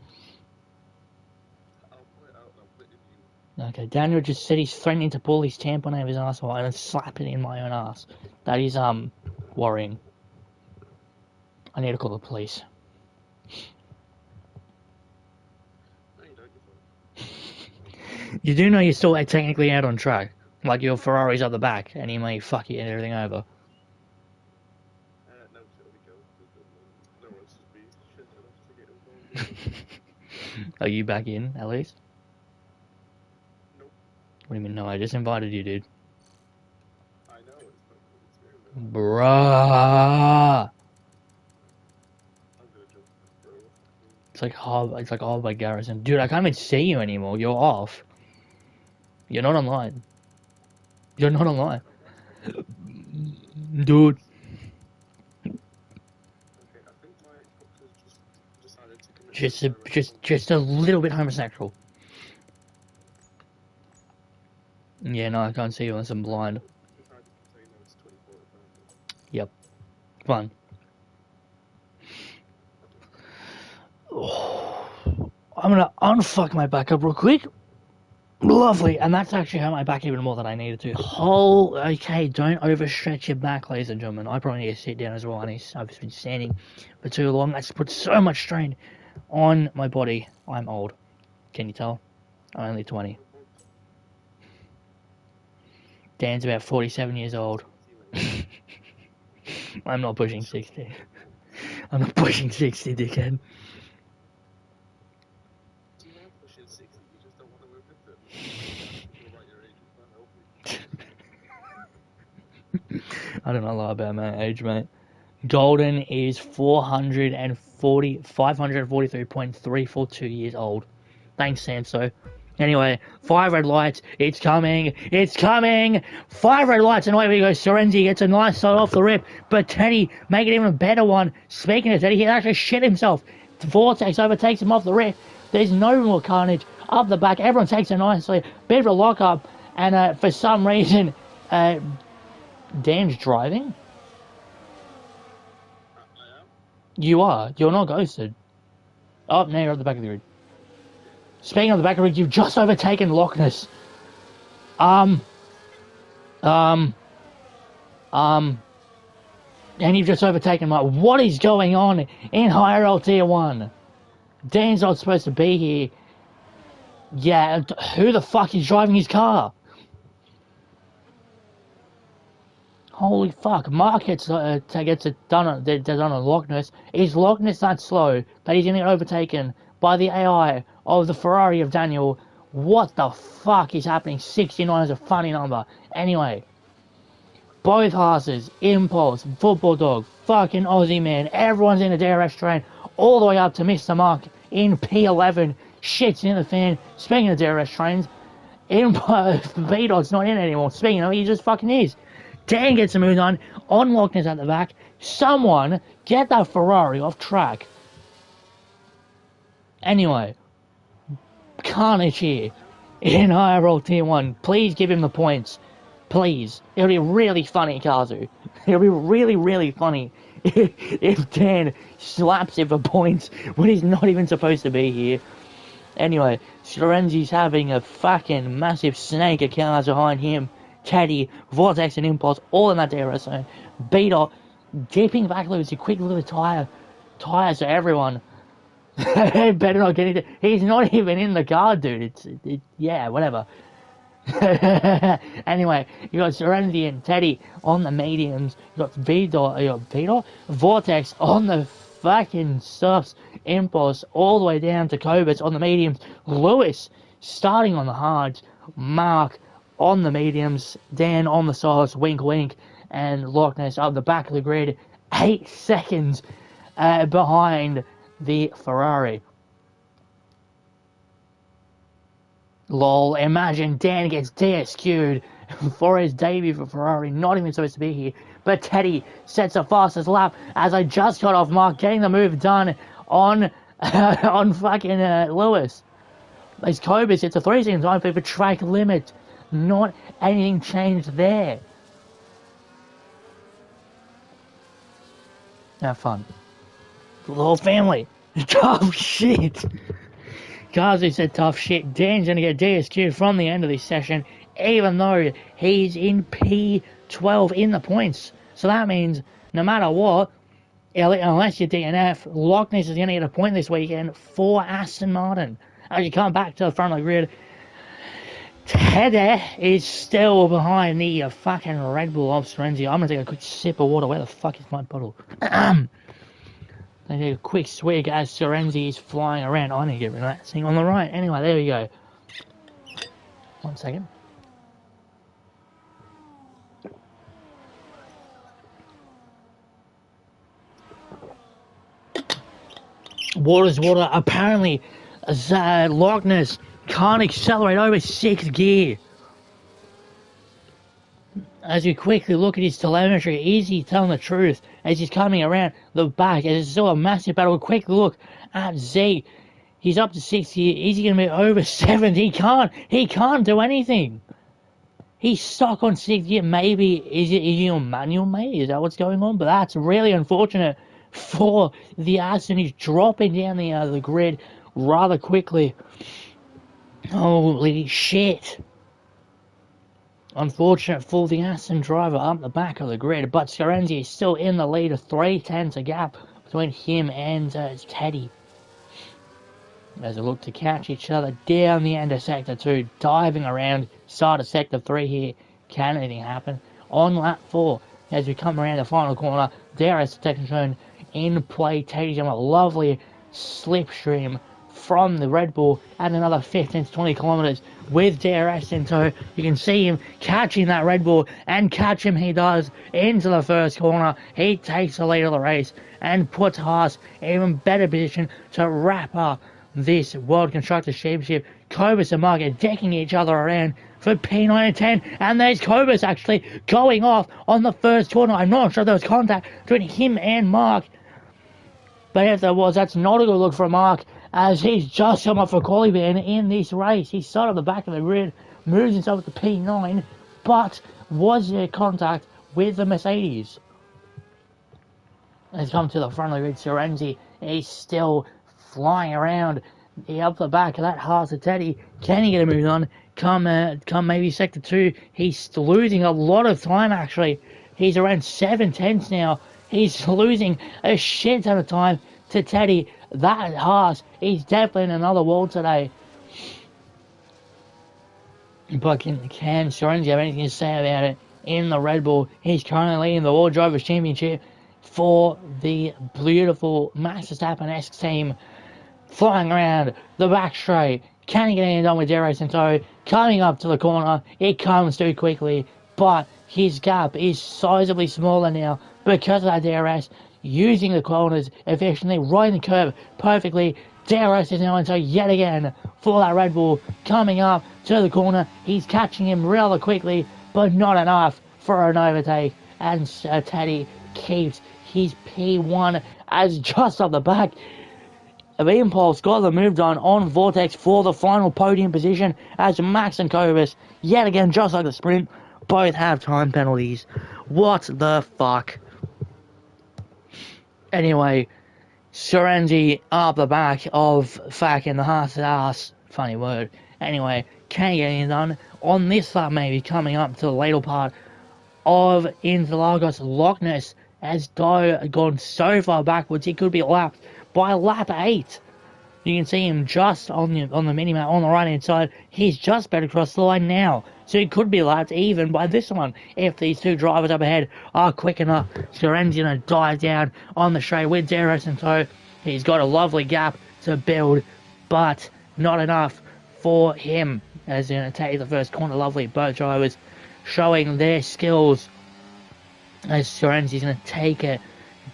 Okay, Daniel just said he's threatening to pull his tampon out of his asshole and then slap it in my own ass. That is, worrying. I need to call the police. You do know you're still technically out on track. Like your Ferrari's up the back and he may fuck you and everything over. Are you back in, at least? Nope. What do you mean, no? I just invited you, dude. I know, it's Bruh! I'm gonna jump, bro. It's like Hob by Garrison. Dude, I can't even see you anymore. You're off. You're not online. You're not online. Dude. Just a little bit homosexual. Yeah, no, I can't see you unless I'm blind. Yep. Fun. Oh, I'm gonna unfuck my back up real quick. Lovely, and that's actually hurt my back even more than I needed to. Okay, don't overstretch your back, ladies and gentlemen. I probably need to sit down as well, and I've been standing for too long. That's put so much strain on my body. I'm old. Can you tell? I'm only 20. Dan's about 47 years old. I'm not pushing 60. I'm not pushing 60, dickhead. I don't know a lot about my age, mate. Golden is 543.342 years old. Thanks, Sanso. Anyway, 5 red lights. It's coming. It's coming. 5 red lights, and away we go. Sorenzi gets a nice shot off the rip, but Teddy make it even a better one. Speaking of Teddy, he actually shit himself. Vortex overtakes him off the rip. There's no more carnage up the back. Everyone takes it nicely. Bit of a lock up, and for some reason, Dan's driving. You are. You're not ghosted. Oh, now you're at the back of the grid. Speaking of the back of the grid, you've just overtaken Loch Ness. And you've just overtaken Mike. What is going on in IRL Tier 1? Dan's not supposed to be here. Yeah, who the fuck is driving his car? Holy fuck, Mark gets it done on Loch Ness. Is Loch Ness that slow that he's going to get overtaken by the AI of the Ferrari of Daniel? What the fuck is happening? 69 is a funny number. Anyway, both horses, Impulse, Football Dog, fucking Aussie Man, everyone's in the DRS train, all the way up to Mr. Mark in P11. Shit's in the fan. Speaking of DRS trains, B-Dog's not in it anymore. Speaking of, he just fucking is. Dan gets a move on Loch Ness at the back. Someone get that Ferrari off track. Anyway, carnage here in IRL Tier 1. Please give him the points. Please. It'll be really funny, Kazu. It'll be really, really funny if Dan slaps him for points when he's not even supposed to be here. Anyway, Sorenzi's having a fucking massive snake of cars behind him. Teddy, Vortex and Impulse, all in that DRS zone. Beater, dipping back loose, a quick little tires to everyone. Better not get into. He's not even in the car, dude. Yeah, whatever. Anyway, you got Serenity and Teddy on the mediums. You got Vito, Vortex on the fucking softs. Impulse all the way down to Cobus on the mediums. Lewis starting on the hards. Mark on the mediums. Dan on the softs. Wink, wink. And Loch Ness up the back of the grid. 8 seconds behind the Ferrari. Lol, imagine Dan gets DSQ'd for his debut for Ferrari, not even supposed to be here. But Teddy sets the fastest lap as I just got off Mark, getting the move done on fucking Lewis. As Cobus, it's a 3 second time for track limit. Not anything changed there. Have fun. Little family. Tough shit. Kazu said tough shit. Dan's going to get DSQ'd from the end of this session, even though he's in P12 in the points. So that means no matter what, unless you're DNF, Loch Ness is going to get a point this weekend for Aston Martin. As you come back to the front of the grid, Teddy is still behind the fucking Red Bull of Serenzi. I'm going to take a quick sip of water. Where the fuck is my bottle? I take a quick swig as Serenzi is flying around. I need to get rid of that thing on the right. Anyway, there we go. 1 second. Water's water. Apparently, Loch Ness can't accelerate over 6th gear. As we quickly look at his telemetry, is he telling the truth as he's coming around the back? As it's still a massive battle. Quick look at Z. He's up to 6th gear. Is he going to be over 7th? He can't do anything. He's stuck on 6th gear. Maybe, is he on manual, maybe? Is that what's going on? But that's really unfortunate for the Aston. He's dropping down the grid rather quickly. Holy shit. Unfortunate for the Aston driver up the back of the grid, but Scarenzi is still in the lead, a 3/10 gap between him and Teddy. As they look to catch each other down the end of Sector 2, diving around, start of Sector 3 here. Can anything happen? On lap 4, as we come around the final corner, there is detection zone in play. Teddy's on a lovely slipstream from the Red Bull at another 15 to 20 kilometers with DRS in tow. You can see him catching that Red Bull, and catch him he does into the first corner. He takes the lead of the race and puts Haas in an even better position to wrap up this World Constructors Championship. Cobus and Mark are decking each other around for P9 and 10, and there's Cobus actually going off on the first corner. I'm not sure if there was contact between him and Mark, but if there was, that's not a good look for Mark, as he's just come up for quality ban in this race. He started at the back of the grid, moves himself to P9, but was there contact with the Mercedes? Let's come to the front of the grid. Serenzi is still flying around up the back of that Haas of Teddy. Can he get a move on? Come maybe Sector 2. He's losing a lot of time, actually. He's around 7/10 now. He's losing a shit ton of time to Teddy. That Haas, he's definitely in another world today. But can Sorenzi have anything to say about it? In the Red Bull, he's currently leading the World Drivers' Championship for the beautiful Max Verstappen-esque team. Flying around the back straight. Can he get anything done with DRS in tow? Coming up to the corner, it comes too quickly, but his gap is sizably smaller now because of that DRS. Using the corners efficiently, riding the curve perfectly. DRS is now in tow yet again for that Red Bull. Coming up to the corner, he's catching him rather quickly, but not enough for an overtake. And Teddy keeps his P1 as just off the back of Impulse got the move done on Vortex for the final podium position as Max and Cobus, yet again, just like the sprint, both have time penalties. What the fuck? Anyway, Serenzi up the back of fucking the Haas ass. Funny word. Anyway, can't get anything done. On this lap, maybe coming up to the later part of Interlagos, Loch Ness has gone so far backwards he could be lapped by lap 8. You can see him just on the minimap on the right hand side. He's just about across the line now, so he could be lapped even by this one if these two drivers up ahead are quick enough. Serenzi's gonna dive down on the straight with DRS in tow. He's got a lovely gap to build, but not enough for him as he's gonna take the first corner. Lovely, both drivers showing their skills as Serenzi's gonna take it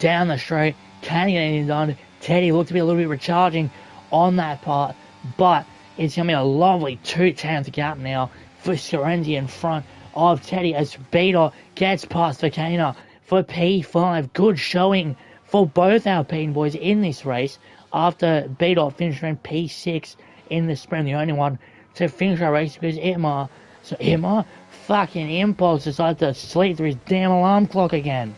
down the straight. Can he get anything done? Teddy looked to be a little bit recharging on that part, but it's going to be a lovely 2/10 gap now for Serenzi in front of Teddy as Beater gets past Vakana for P5. Good showing for both Alpine boys in this race after Beater finished around P6 in the sprint, the only one to finish our race because Irma fucking Impulse decided to sleep through his damn alarm clock again.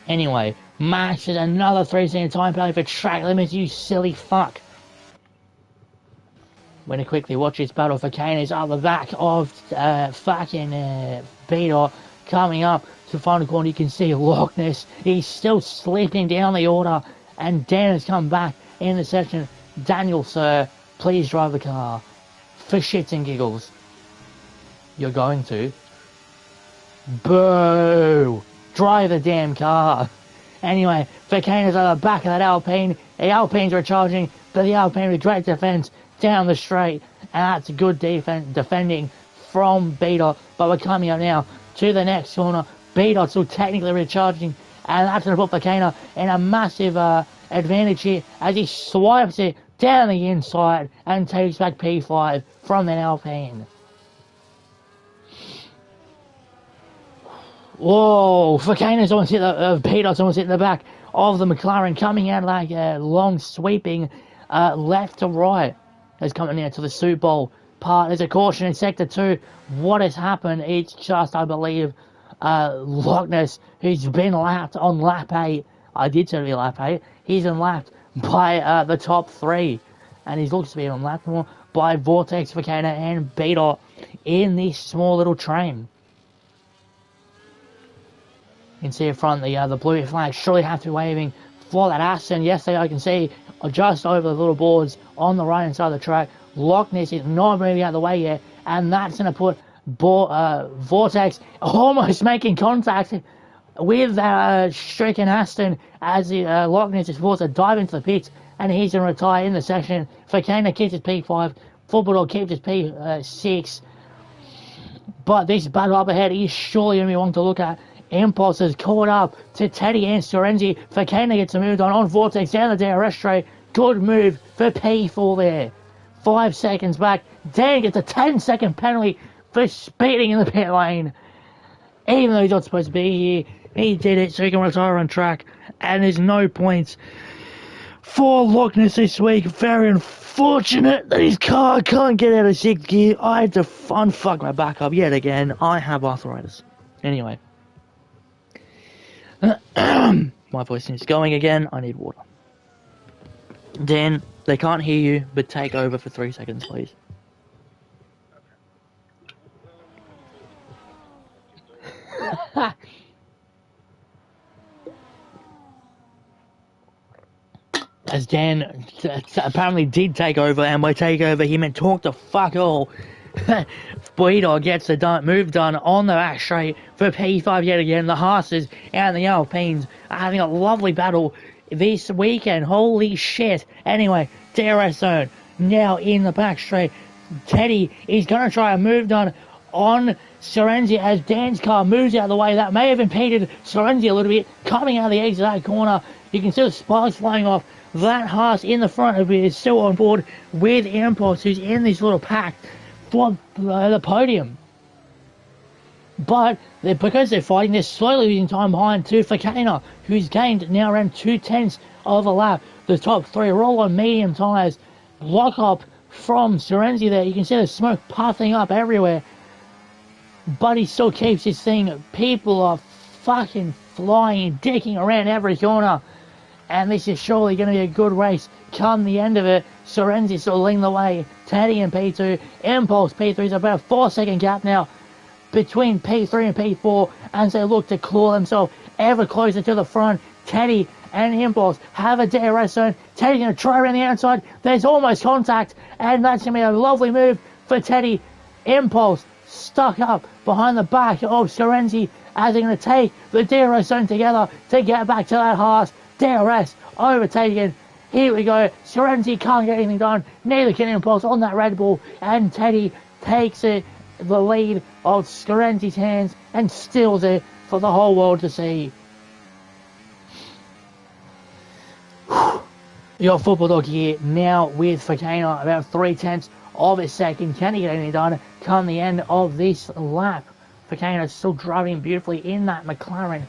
Anyway, Max is another 3-second time penalty for track limits, you silly fuck. When he quickly watches battle for Kane is up the back of Beater coming up to the final corner. You can see Loch Ness. He's still slipping down the order, and Dan has come back in the section. Daniel, sir, please drive the car. For shits and giggles. You're going to. Boo! Drive the damn car. Anyway, Vakana's at the back of that Alpine. The Alpines are charging, but the Alpine with great defense down the straight. And that's good defending from Beater. But we're coming up now to the next corner. Beater still technically recharging. And that's going to put Vakana in a massive advantage here as he swipes it down the inside and takes back P5 from that Alpine. Whoa, Vakana's almost hit Peter's almost hit the back of the McLaren, coming out like a long sweeping left to right. As coming now to the Super Bowl part. There's a caution in Sector 2. What has happened? It's just, I believe, Loch Ness, who's been lapped on lap 8. I did say to be lap 8. He's been lapped by the top 3. And he looks to be on lap more by Vortex, Vakana, and Beater in this small little train. You can see in front the blue flag surely have to be waving for that Aston. Yes, I can see just over the little boards on the right hand side of the track. Loch Ness is not moving out of the way yet, and that's going to put Vortex almost making contact with stricken Aston as Loch Ness is forced to dive into the pits, and he's going to retire in the section. Vakana keeps his P5, Football keeps his P6, but this battle up ahead is surely going to be one to look at. Impulse is caught up to Teddy and Serenzi. Vakana gets a move on Vortex down the DRS straight. Good move for P4 there. 5 seconds back. Dan gets a 10-second penalty for speeding in the pit lane. Even though he's not supposed to be here, he did it so he can retire on track. And there's no points for Loch Ness this week. Very unfortunate that his car can't get out of 6th gear. I had to unfuck my back up yet again. I have arthritis. Anyway. My voice is going again. I need water. Dan, they can't hear you, but take over for 3 seconds, please. As Dan apparently did take over, and by take over he meant talk to fuck all. Beater gets the move done on the back straight for P5 yet again. The Haas's and the Alpines are having a lovely battle this weekend. Holy shit. Anyway, DRS zone now in the back straight. Teddy is going to try a move done on Serenzi as Dan's car moves out of the way. That may have impeded Serenzi a little bit. Coming out of the exit of that corner, you can see the sparks flying off. That Haas in the front of it is still on board with Impulse, who's in this little pack for the podium. But because they're fighting, they're slowly losing time behind to Fakana, who's gained now around 2/10 of a lap. The top three are all on medium tyres. Lock up from Serenzi there. You can see the smoke puffing up everywhere. But he still keeps his thing. People are fucking flying, dicking around every corner. And this is surely going to be a good race come the end of it. Serenzi still leading the way. Teddy in P2. Impulse P3 is about a 4-second gap now between P3 and P4 as they look to claw themselves ever closer to the front. Teddy and Impulse have a DRS zone. Teddy's going to try around the outside. There's almost contact, and that's going to be a lovely move for Teddy. Impulse stuck up behind the back of Serenzi as they're going to take the DRS zone together to get back to that Haas. DRS overtaken. Here we go. Serenzi can't get anything done. Neither can Impulse on that Red Bull, and Teddy takes it, the lead of Serenzi's hands, and steals it for the whole world to see. Your football dog here now with Fakana about 3/10 of a second. Can he get anything done come the end of this lap? Fakana still driving beautifully in that McLaren.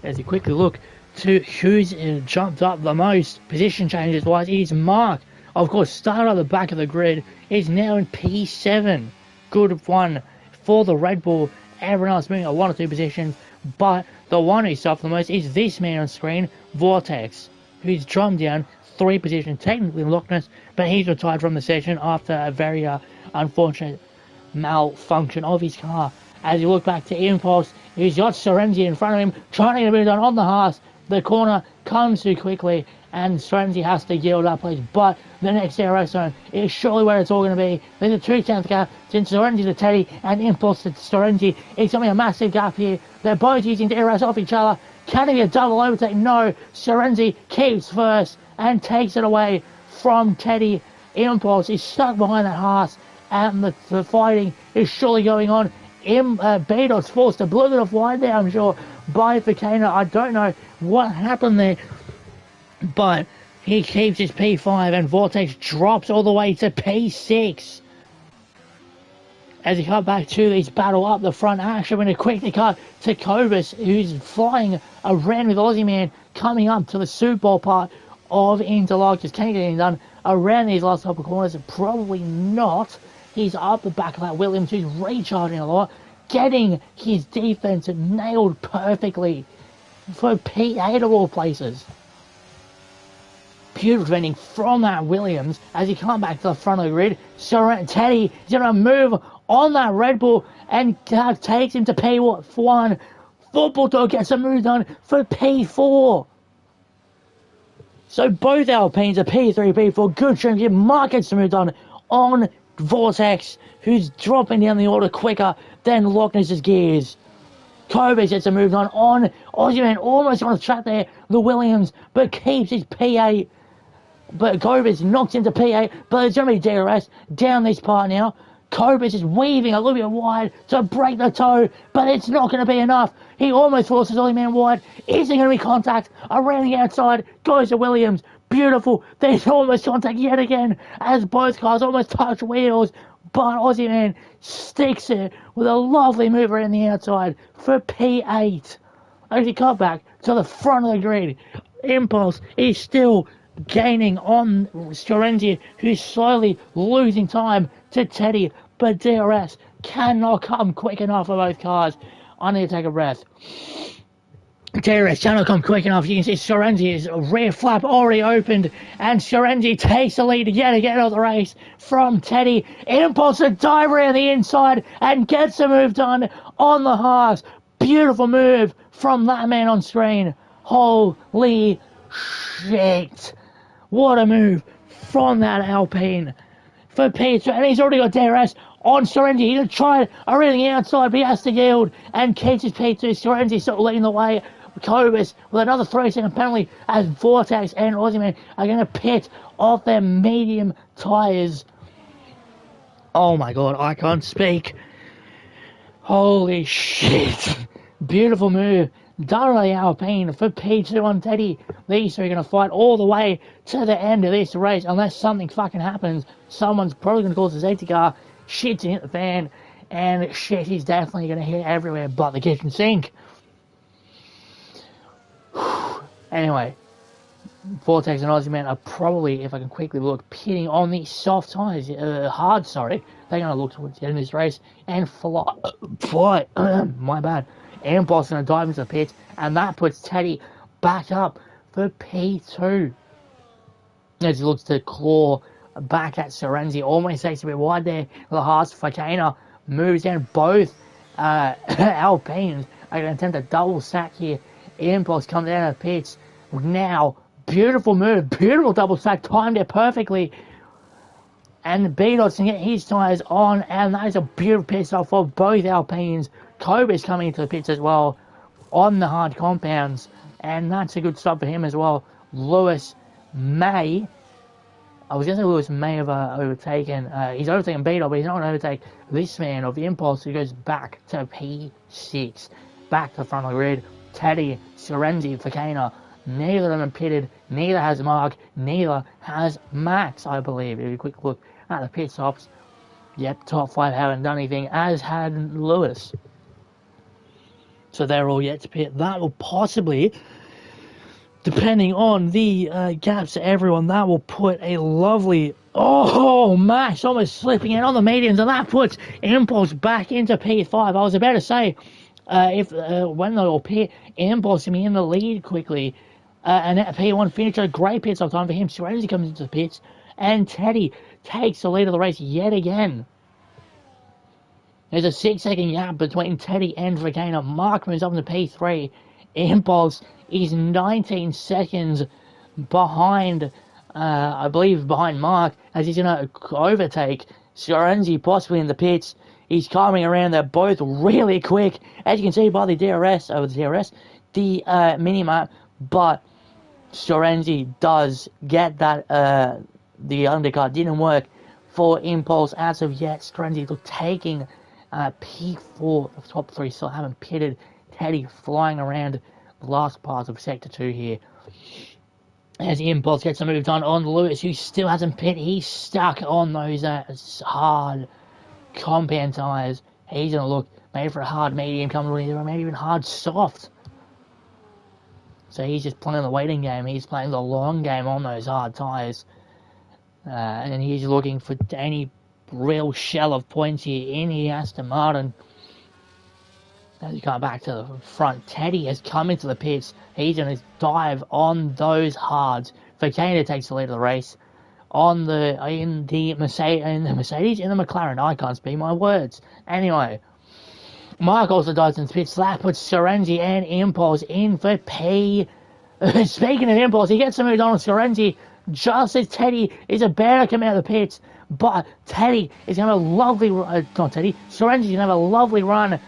As you quickly look to who's jumped up the most position changes wise, it is Mark. Of course, started at the back of the grid, is now in P7. Good one for the Red Bull. Everyone else moving at 1 or 2 positions, but the one who suffered the most is this man on screen, Vortex, who's jumped down 3 positions, technically in Lockness, but he's retired from the session after a very unfortunate malfunction of his car. As you look back to Impulse, he's got Serenzi in front of him, trying to get a bit done on the Haas. The corner comes too quickly, and Serenzi has to yield up, please. But the next DRS zone is surely where it's all going to be. There's a 2/10 gap since Serenzi to Teddy and Impulse to Serenzi. It's going to be a massive gap here. They're both using DRS off each other. Can it be a double overtake? No. Serenzi keeps first and takes it away from Teddy. Impulse is stuck behind that Haas, and the fighting is surely going on. Bedot's forced a little bit of wide there, I'm sure, by Fakana. I don't know what happened there, but he keeps his P5, and Vortex drops all the way to P6. As he comes back to this battle up the front, actually going to quickly cut to Cobus, who's flying around with Aussie Man, coming up to the Super Bowl part of Interlock. Just can't get anything done around these last couple of corners. Probably not. He's up the back of that Williams, who's recharging a lot, getting his defense nailed perfectly for P8 of all places. Beautiful defending from that Williams as he comes back to the front of the grid. Teddy is going to move on that Red Bull and takes him to P1. Football Dog gets a move done for P4. So both Alpines are P3, P4. Good trim here. Mark gets a move done on Vortex, who's dropping down the order quicker than Lockness's gears. Kobe gets a move on Aussie Man, almost on the track there, the Williams, but keeps his P8. But Kobe's knocks into P8, but there's going to be DRS down this part now. Kobe's is weaving a little bit wide to break the toe, but it's not going to be enough. He almost forces Aussie Man wide. Is there going to be contact around the outside? Goes to Williams. Beautiful. There's almost contact yet again as both cars almost touch wheels, but Aussie Man sticks it with a lovely move around the outside for P8. As he cut back to the front of the grid, Impulse is still gaining on Scorenzi, who's slowly losing time to Teddy, but DRS cannot come quick enough for both cars. I need to take a breath. DRS cannot come quick enough. You can see Scorenzi's rear flap already opened, and Scorenzi takes the lead yet again of the race from Teddy. Impulse to dive around the inside and gets the move done on the Haas. Beautiful move from that man on screen. Holy shit. What a move from that Alpine for P2. And he's already got DRS on Scorenzi. He's going to try it around the outside, but he has to yield and keeps his P2. Scorenzi still leading the way. Cobus with another 3-second penalty as Vortex and Aussie Man are going to pit off their medium tyres. Oh my god, I can't speak. Holy shit. Beautiful move done by the Alpine for P2 on Teddy. These two are going to fight all the way to the end of this race unless something fucking happens. Someone's probably going to cause a safety car. Shit's in the fan. and shit is definitely going to hit everywhere but the kitchen sink. Anyway, Vortex and Aussie Man are probably, if I can quickly look, pitting on the soft tyres, hard, sorry. They're going to look towards the end of this race and fly, my bad. Impulse going to dive into the pits, and that puts Teddy back up for P2. As he looks to claw back at Sorenzi, almost takes a bit wide there. The Haas Fakana moves down. Both Alpines are going to attempt a double sack here. Impulse comes down to the pits. Now, beautiful move, beautiful double sack, timed it perfectly. And B-Dot's can get his tyres on, and that is a beautiful pit stop for both Alpines. Cobra's coming into the pits as well on the hard compounds, and that's a good stop for him as well. Lewis may, I was going to say Lewis may have overtaken, he's overtaken B-Dot, but he's not going to overtake this man of the Impulse, who goes back to P6, back to the front of the grid. Teddy, Sorenzi, Fakana, neither of them are pitted, neither has Mark, neither has Max, I believe. If you quick look at the pit stops, yep, top 5 haven't done anything, as had Lewis. So they're all yet to pit. That will possibly, depending on the gaps to everyone, that will put a lovely, Max almost slipping in on the mediums, and that puts Impulse back into P5. I was about to say, when they all pit, Impulse can be in the lead quickly. And at P1 finish, a great pit stop time for him. Serenity comes into the pits, and Teddy takes the lead of the race yet again. There's a 6-second gap between Teddy and Fakana. Mark moves up into P3. Impulse is 19 seconds behind, I believe, behind Mark, as he's going to overtake Sorenzi possibly in the pits. He's coming around. They're both really quick, as you can see by the DRS, the minimap, but Sorenzi does get that, the undercut didn't work for Impulse as of yet. Sorenzi taking P4, the top 3 still haven't pitted. Teddy flying around the last part of Sector 2 here. As Impulse gets a move done on Lewis, who still hasn't pitted. He's stuck on those hard compound tyres. He's going to look maybe for a hard medium coming or maybe even hard soft. So he's just playing the waiting game. He's playing the long game on those hard tyres. And he's looking for any real shell of points here in the Aston Martin. As you come back to the front, Teddy has come into the pits. He's going to dive on those hards. Fakana takes the lead of the race. In the McLaren, I can't speak my words. Anyway, Mark also dives into the pits. That puts Sorenzi and Impulse in for P. Speaking of Impulse, he gets a move on with Sorenzi just as Teddy is about to come out of the pits. But Teddy is going to have a lovely Sorenzi's going to have a lovely run.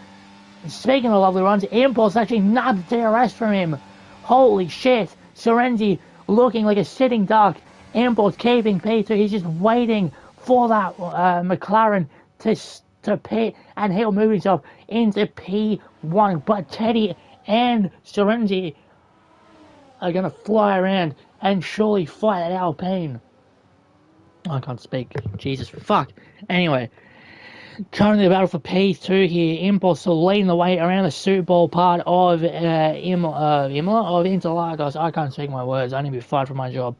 Speaking of lovely runs, Impulse actually nabbed DRS from him. Holy shit. Sorenzi looking like a sitting duck. Impulse keeping P2. He's just waiting for that McLaren to pit, and he'll move himself into P1. But Teddy and Sorenzi are going to fly around and surely fight at Alpine. I can't speak. Jesus fuck. Anyway, currently the battle for P2 here. Impulse still leading the way around the Super Bowl part of Interlagos. I can't speak my words. I need to be fired from my job.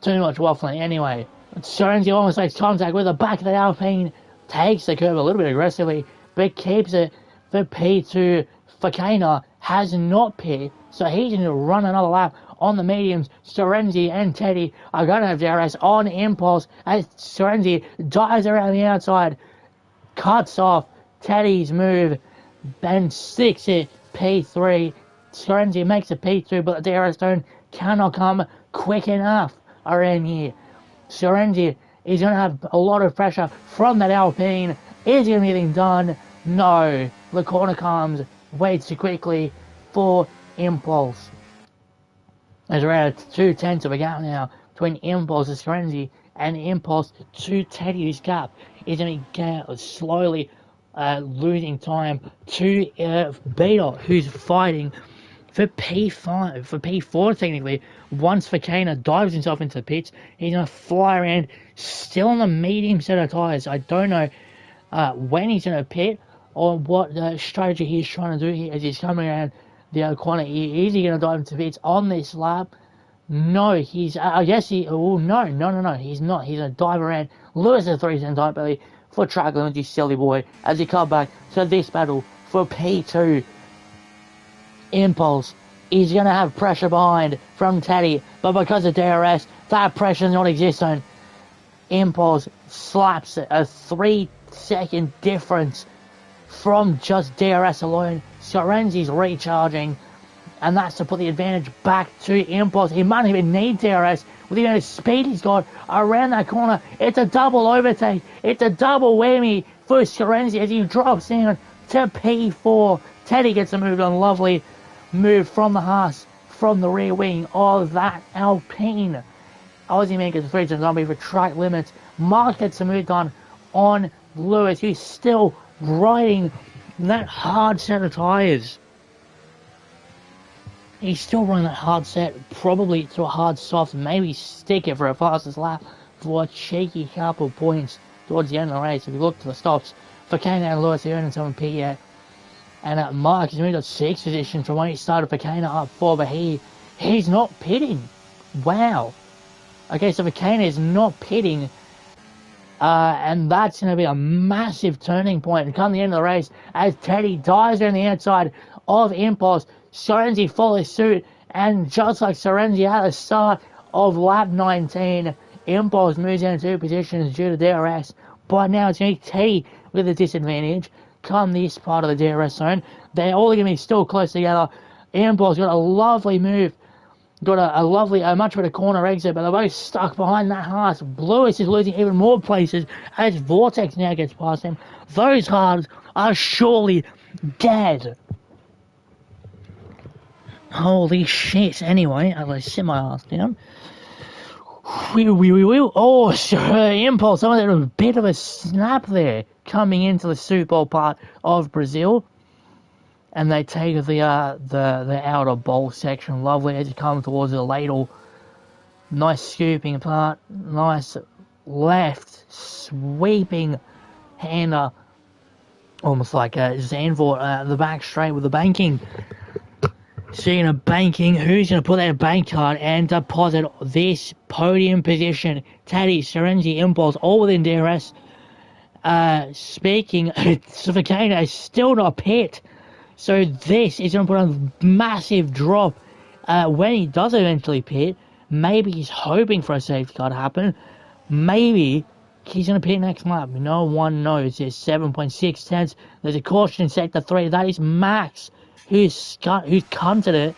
Too much waffling. Anyway, Sorenzi almost makes contact with the back of the Alpine. Takes the curve a little bit aggressively, but keeps it for P2. Fakana has not pitted, so he's going to run another lap on the mediums. Sorenzi and Teddy are going to have DRS on Impulse as Sorenzi dives around the outside, cuts off Teddy's move, and sticks it P3. Sorenzi makes a P2, but the DRS zone cannot come quick enough around here. Sorenzi is going to have a lot of pressure from that Alpine. Is he going to get anything done? No. The corner comes way too quickly for Impulse. There's around 2/10 of a gap now between Impulse and Sorenzi, and Impulse to Teddy's gap is going to slowly losing time to Beetle, who's fighting for P5, for P4 technically. Once Fakana dives himself into the pits, he's going to fly around, still on the medium set of tyres. I don't know when he's in a pit, or what strategy he's trying to do here as he's coming around the other corner. Is he going to dive into pits on this lap? No, he's, yes, no, he's not. He's going to dive around, lose the 3-second time belly for track limit, you silly boy, as he comes back to this battle for P2. Impulse is going to have pressure behind from Teddy, but because of DRS, that pressure is not existent. Impulse slaps it, a 3-second difference from just DRS alone. Sorenzi's recharging, and that's to put the advantage back to Impulse. He might even need DRS with the amount of speed he's got around that corner. It's a double overtake. It's a double whammy for Sorenzi as he drops down to P4. Teddy gets a move on, lovely move from the Haas, from the rear wing of that Alpine. Aussie man gets a 3-second zombie for track limits. Mark gets a move on Lewis, who's still riding that hard set of tyres. He's still running that hard set, probably to a hard soft, maybe stick it for a fastest lap for a cheeky couple points towards the end of the race. If you look to the stops, for Kane and Lewis, they aren't on P yet. And Mark has moved up 6th position from when he started for Kane up 4, but he's not pitting. Wow. Okay, so Vakana is not pitting, and that's going to be a massive turning point. And come the end of the race, as Teddy dives around the outside of Impulse, Sorenzi follows suit, and just like Sorenzi at the start of lap 19, Impulse moves into 2 positions due to DRS, but now it's going to be Teddy with a disadvantage. Come this part of the DRS zone, they're all going to be still close together. Impulse got a lovely move. Got a much better corner exit, but they're both stuck behind that Haas. Lewis is losing even more places as Vortex now gets past him. Those halves are surely dead. Holy shit. Anyway, as I sit my ass down. Oh, sure, Impulse. Someone had a bit of a snap there coming into the Super Bowl part of Brazil. And they take the outer bowl section, lovely as you come towards the ladle. Nice scooping part, nice left sweeping hander, almost like a Zandvoort, the back straight with the banking. Seeing a banking, who's going to put that bank card and deposit this podium position? Taddy, Sorenzi, Impulse, all within DRS. Speaking, Savicano is still not pit. So this is going to put a massive drop when he does eventually pit. Maybe he's hoping for a safety car to happen. Maybe he's going to pit next lap. No one knows. There's 7.6 tenths. There's a caution in sector 3. That is Max, who's cunted it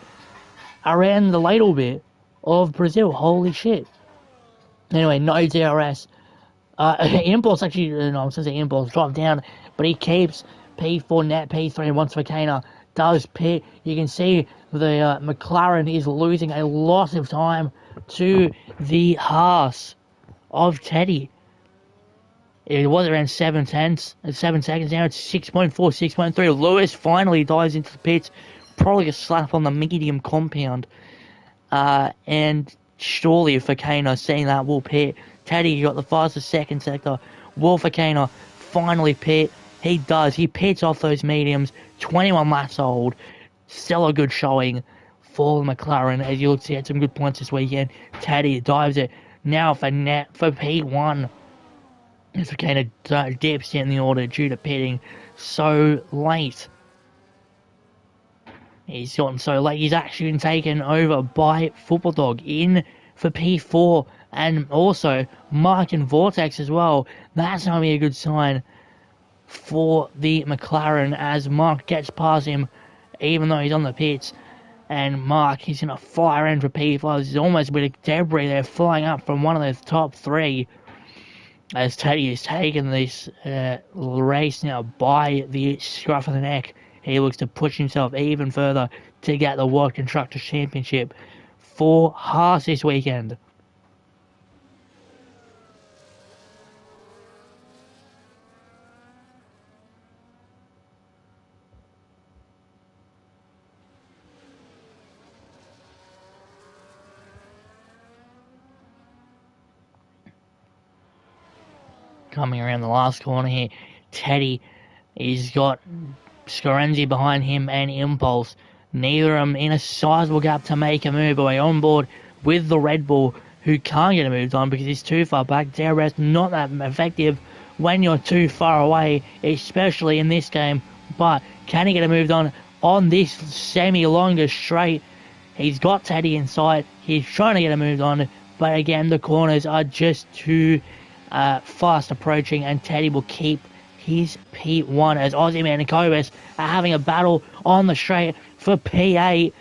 around the ladle bit of Brazil. Holy shit. Anyway, no DRS. Impulse actually, no, I was going to say Impulse dropped down, but he keeps P4 net, P3 once Vakana does pit. You can see the McLaren is losing a lot of time to the Haas of Teddy. It was around 7 seconds. Now it's 6.4, 6.3. Lewis finally dives into the pits. Probably a slap on the medium compound. And surely if Vakana seeing that will pit. Teddy got the fastest second sector. Will Vakana finally pit? He does. He pits off those mediums. 21 laps old. Still a good showing for McLaren. As you look, he had some good points this weekend. Teddy dives it. Now for P1. As Vakana dips in the order due to pitting so late. He's gotten so late. He's actually been taken over by Football Dog in for P4. And also Mark and Vortex as well. That's going to be a good sign for the McLaren as Mark gets past him even though he's on the pits. And Mark, he's going to fire in for P5. There's almost a bit of debris there flying up from one of those top 3 as Teddy is taking this race now by the scruff of the neck. He looks to push himself even further to get the World Constructors' Championship for Haas this weekend. Coming around the last corner here, Teddy. He's got Scorenzi behind him and Impulse. Neither of them in a sizable gap to make a move, but we're on board with the Red Bull, who can't get a move on because he's too far back. DRS not that effective when you're too far away, especially in this game. But can he get a move on this semi-longer straight? He's got Teddy in sight. He's trying to get a move on, but again, the corners are just too fast approaching, and Teddy will keep his P1 as Aussie Man and Cobus are having a battle on the straight for P8.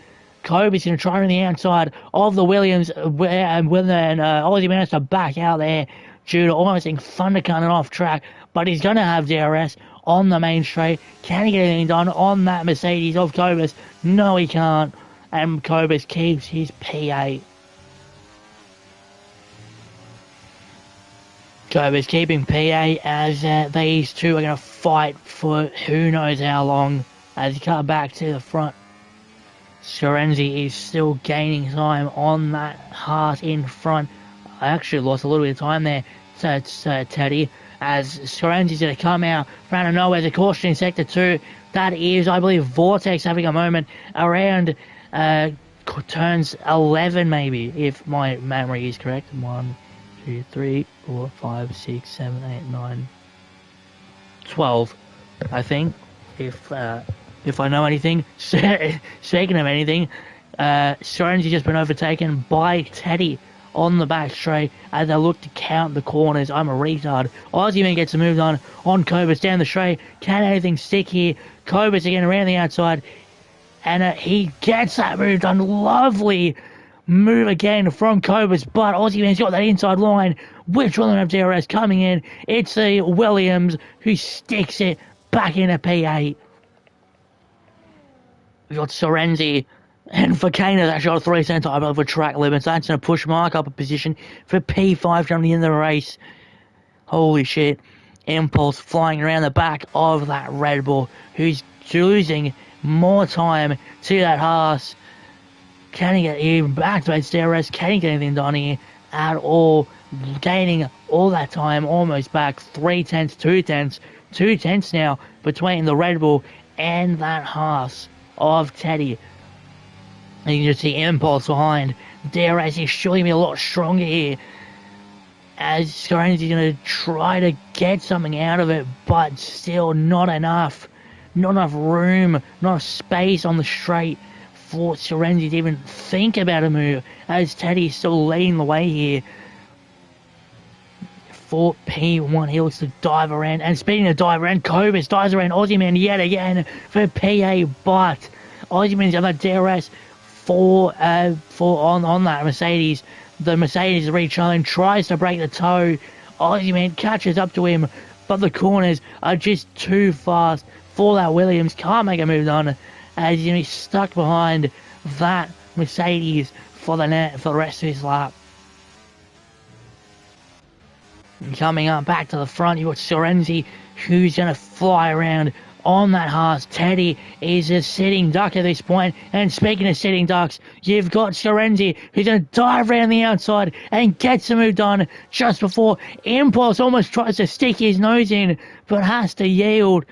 Cobus going to try on the outside of the Williams, and Aussie Man has to back out there due to almost being thundercutting off track, but he's going to have DRS on the main straight. Can he get anything done on that Mercedes of Cobus? No, he can't, and Cobus keeps his P8. Cobus keeping P8 as these two are going to fight for who knows how long as he cut back to the front. Scorenzi is still gaining time on that Haas in front. I actually lost a little bit of time there to Teddy, as Scorenzi's going to come out from out of nowhere. The caution in Sector 2. That is, I believe, Vortex having a moment around turns 11 maybe, if my memory is correct. 1, 2, 3, 4, 5, 6, 7, 8, 9, 12, I think, if I know anything. Speaking of anything, Scorenzi's just been overtaken by Teddy on the back straight as I look to count the corners. I'm a retard. Aussie Man gets a move on Cobus down the straight. Can anything stick here? Cobus again around the outside, and he gets that move done. Lovely move again from Cobus, but Aussie Man's got that inside line. Which one of them have DRS coming in? It's the Williams who sticks it back into P8. We've got Scorenzi and Fakana's actually got 3 cents over track limits. That's going to push Mark up a position for P5 coming to the end of the race. Holy shit. Impulse flying around the back of that Red Bull, who's losing more time to that Haas. Can he get even back to DRS? Can he get anything done here at all? Gaining all that time almost back. 3 tenths, 2 tenths. 2 tenths now between the Red Bull and that Haas of Teddy. And you can just see Impulse behind. DRS is surely be a lot stronger here, as Scorenzi's going to try to get something out of it, but still not enough. Not enough room, not enough space on the straight for Scorenzi to even think about a move, as Teddy's still leading the way here. For P1, he looks to dive around, and speaking of dive around, Cobus dives around Aussie Man yet again for PA, but Aussie Man's got that DRS on that Mercedes. The Mercedes recharging, tries to break the toe. Aussie Man catches up to him, but the corners are just too fast for that Williams. Can't make a move on, as he's stuck behind that Mercedes for the rest of his lap. Coming up back to the front, you've got Scorenzi, who's going to fly around on that Haas. Teddy is a sitting duck at this point, and speaking of sitting ducks, you've got Scorenzi, who's going to dive around the outside and gets the move done just before Impulse almost tries to stick his nose in, but has to yield.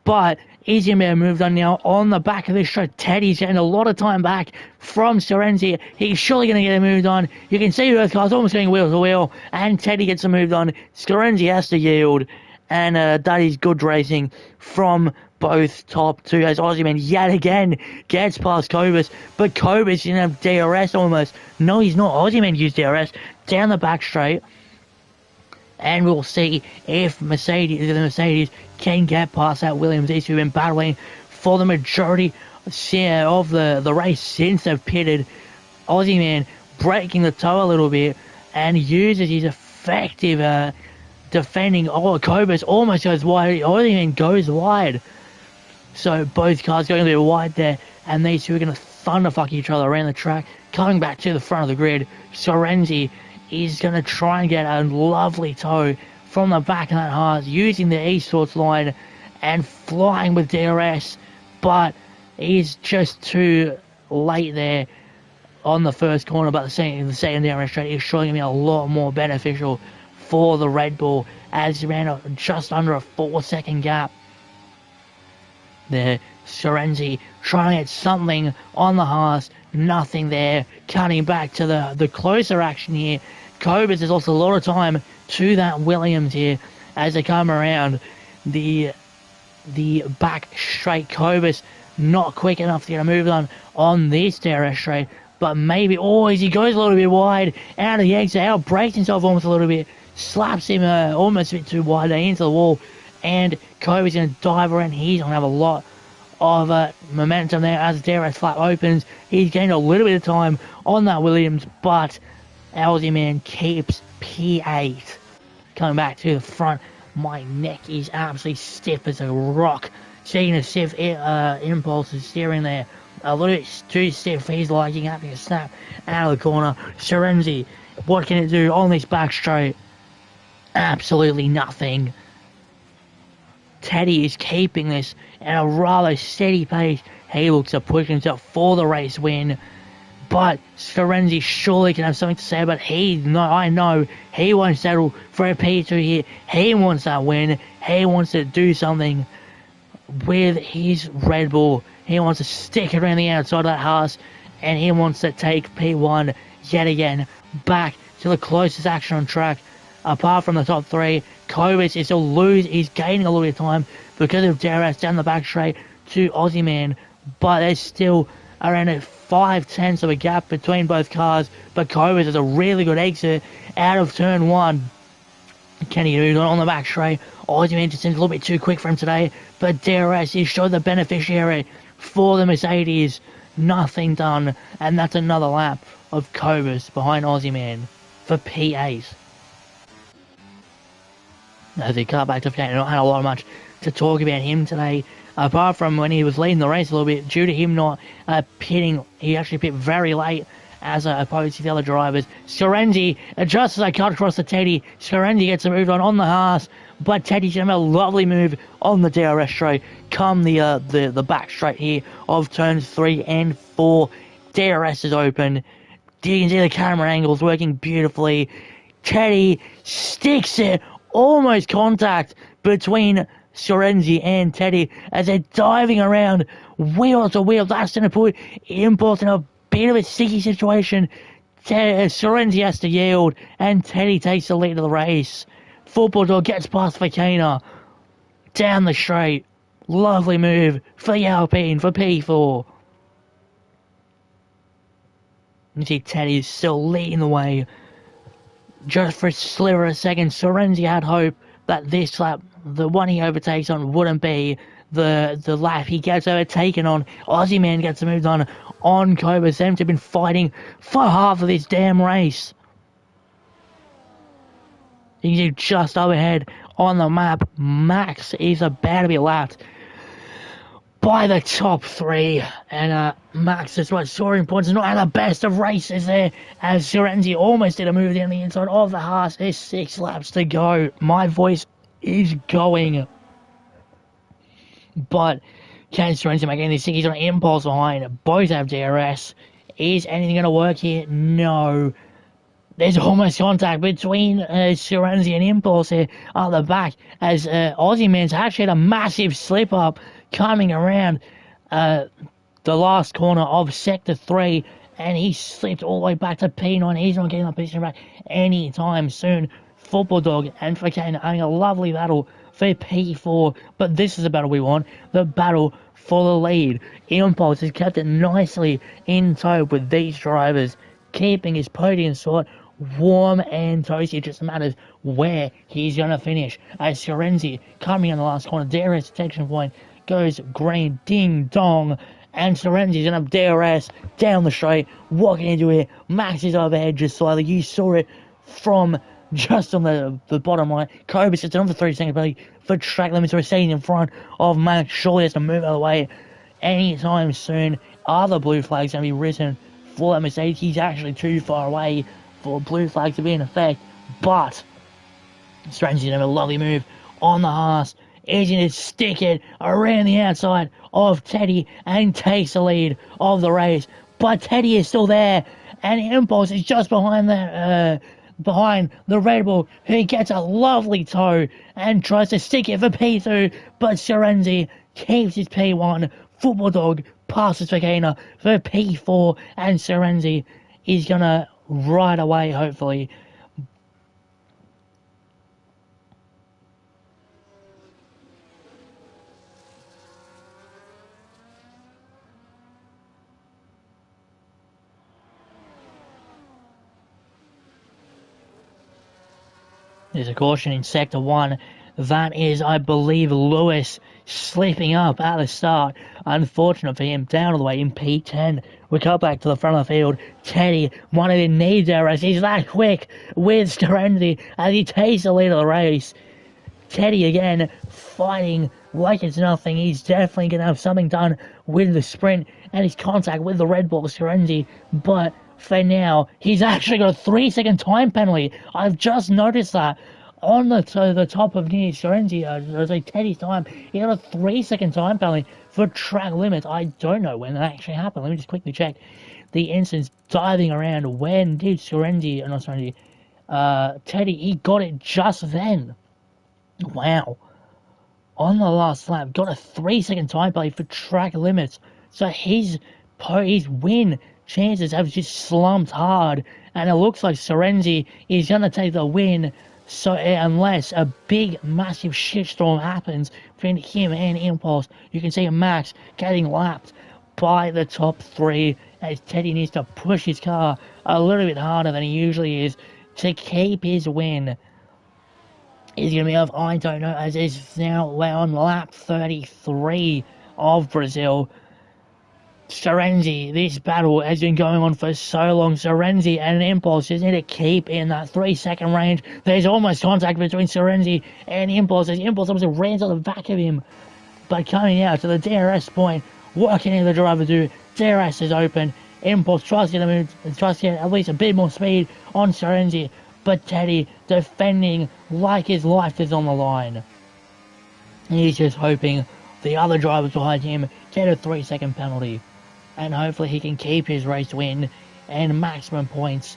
But is going to be a move done now on the back of this straight. Teddy's getting a lot of time back from Scorenzi. He's surely going to get a move on. You can see both cars almost going wheel to wheel, and Teddy gets a move on. Scorenzi has to yield, and that is good racing from both top two, as Aussie Man yet again gets past Cobus, but Cobus didn't have DRS almost. No, he's not. Aussie Man used DRS down the back straight. And we'll see if the Mercedes can get past that Williams. These two have been battling for the majority of the race since they've pitted. Aussie Man breaking the toe a little bit and uses his effective defending. Oh, Cobus almost goes wide. Aussie Man goes wide. So both cars going a bit wide there, and these two are going to thunderfuck each other around the track. Coming back to the front of the grid, Scorenzi is going to try and get a lovely toe from the back of that Haas, using the eSports line and flying with DRS, but he's just too late there on the first corner. But the second DRS straight is surely going to be a lot more beneficial for the Red Bull, as he ran just under a 4-second gap. There, Sorenzi trying to get something on the Haas, nothing there. Cutting back to the closer action here. Cobus has lost a lot of time to that Williams here as they come around the back straight. Cobus not quick enough to get a move on this DRS straight, but maybe, as he goes a little bit wide out of the exit, out breaks himself almost a little bit, slaps him almost a bit too wide into the wall, and Cobus going to dive around. He's going to have a lot of momentum there as the DRS flap opens. He's gained a little bit of time on that Williams, but Aussie man keeps P8. Coming back to the front, my neck is absolutely stiff as a rock. Seeing a stiff impulse is steering there a little bit too stiff. He's liking having a snap out of the corner. Sorenzi, what can it do on this back straight? Absolutely nothing. Teddy is keeping this at a rather steady pace. He looks to push himself for the race win. But Sorenzi surely can have something to say about I know he won't settle for a P2 here. He wants that win. He wants to do something with his Red Bull. He wants to stick it around the outside of that Haas, and he wants to take P1 yet again back to the closest action on track. Apart from the top three, Cobus is he's gaining a little bit of time because of DRS down the back straight to Aussie Man, but there's still around a 5/10 of a gap between both cars. But Cobus has a really good exit out of turn 1. Can he do it on the back straight? Aussie Man just seems a little bit too quick for him today, but DRS is sure the beneficiary for the Mercedes. Nothing done, and that's another lap of Cobus behind Aussie Man for P8. As he cut back to P8, not had a lot much to talk about him today, apart from when he was leading the race a little bit, due to him not pitting. He actually pit very late as opposed to the other drivers. Sorenzi, just as I cut across the Teddy, Sorenzi gets a move on the Haas, but Teddy's going to have a lovely move on the DRS straight come the back straight here of turns 3 and 4. DRS is open. You can see the camera angles working beautifully. Teddy sticks it, almost contact between Sorenzi and Teddy as they're diving around wheel to wheel. That's going to put Impulse in a bit of a sticky situation. Sorenzi has to yield, and Teddy takes the lead of the race. Football Dog gets past Fakina down the straight. Lovely move for the Alpine for P4. You see Teddy is still leading the way. Just for a sliver of a second, Sorenzi had hope that this lap, the one he overtakes on, wouldn't be the lap he gets overtaken on. Aussie Man gets moved on Cobus. Them two have been fighting for half of this damn race. You can see just overhead on the map, Max is about to be lapped by the top 3, and Max is scoring points. Is not at the best of races there, as Sorenzi almost did a move down the inside of the Haas. There's 6 laps to go. My voice is going, but can Sorenzi make anything? He's on Impulse behind. Both have DRS. Is anything going to work here? No. There's almost contact between Sorenzi and Impulse here at the back, as Aussie Man's actually had a massive slip up coming around the last corner of Sector 3, and he slipped all the way back to P9. He's not getting that position back anytime soon. Football Dog and Fakane having a lovely battle for P4, but this is the battle we want, the battle for the lead. Impulse has kept it nicely in tow with these drivers, keeping his podium spot warm and toasty. It just matters where he's going to finish. As Sorenzi coming in the last corner, DRS detection point goes green, ding dong, and Sorenzi's going to have DRS down the straight. What can he do here? Max is overhead just slightly. You saw it from just on the bottom line. Cobus sits another 3 seconds penalty for track limits. We're staying in front of Max. Surely has to move out of the way anytime soon. Are the blue flags going to be risen for that Mercedes? He's actually too far away for blue flags to be in effect, but Sorenzi's going to have a lovely move on the Haas. He's going to stick it around the outside of Teddy and takes the lead of the race. But Teddy is still there, and Impulse is just behind behind the Red Bull, who gets a lovely toe and tries to stick it for P2, but Serenzi keeps his P1. Football Dog passes Fakina for P4, and Serenzi is gonna ride away, hopefully. There's a caution in Sector 1. That is, I believe, Lewis slipping up at the start. Unfortunate for him, down all the way in P10. We cut back to the front of the field. Teddy, one of the needs errors. He's that quick with Serenity as he takes the lead of the race. Teddy again, fighting like it's nothing. He's definitely going to have something done with the sprint and his contact with the Red Bull Serenity. But for now, he's actually got a 3-second time penalty. I've just noticed that. On the top of near Serenity, Teddy's time, he got a 3-second time penalty for track limits. I don't know when that actually happened. Let me just quickly check the instance diving around. When did Teddy, he got it just then. Wow. On the last lap, got a 3-second time penalty for track limits. So his win chances have just slumped hard, and it looks like Serenzi is going to take the win. So unless a big, massive shitstorm happens between him and Impulse, you can see Max getting lapped by the top 3 as Teddy needs to push his car a little bit harder than he usually is to keep his win. Is going to be off, I don't know, as it's now we're on lap 33 of Brazil. Serenzi, this battle has been going on for so long. Serenzi and Impulse just need to keep in that 3-second range. There's almost contact between Serenzi and Impulse as Impulse almost ran to the back of him. But coming out to the DRS point, what can the driver do? DRS is open. Impulse tries to get at least a bit more speed on Serenzi, but Teddy defending like his life is on the line. He's just hoping the other drivers behind him get a 3-second penalty, and hopefully he can keep his race win and maximum points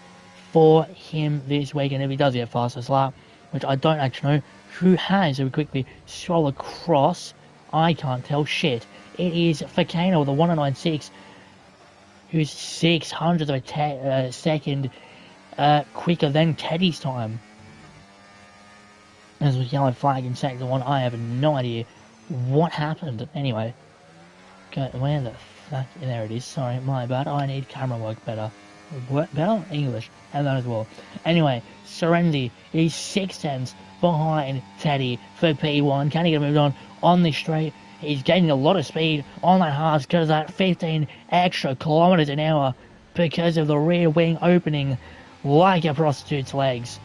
for him this week. And if he does get fastest lap, which I don't actually know who has, so we quickly scroll across. I can't tell shit. It is Fakano with a 109.6, who's 600th of a second quicker than Teddy's time. There's a yellow flag in sector 1. I have no idea what happened. Anyway, where the fuck? There it is. Sorry, my bad. I need camera work better. Better English, and that as well. Anyway, Serenzi is 6 tenths behind Teddy for P1. Can he get moved on this straight? He's gaining a lot of speed on that hards because of that 15 extra kilometers an hour because of the rear wing opening like a prostitute's legs.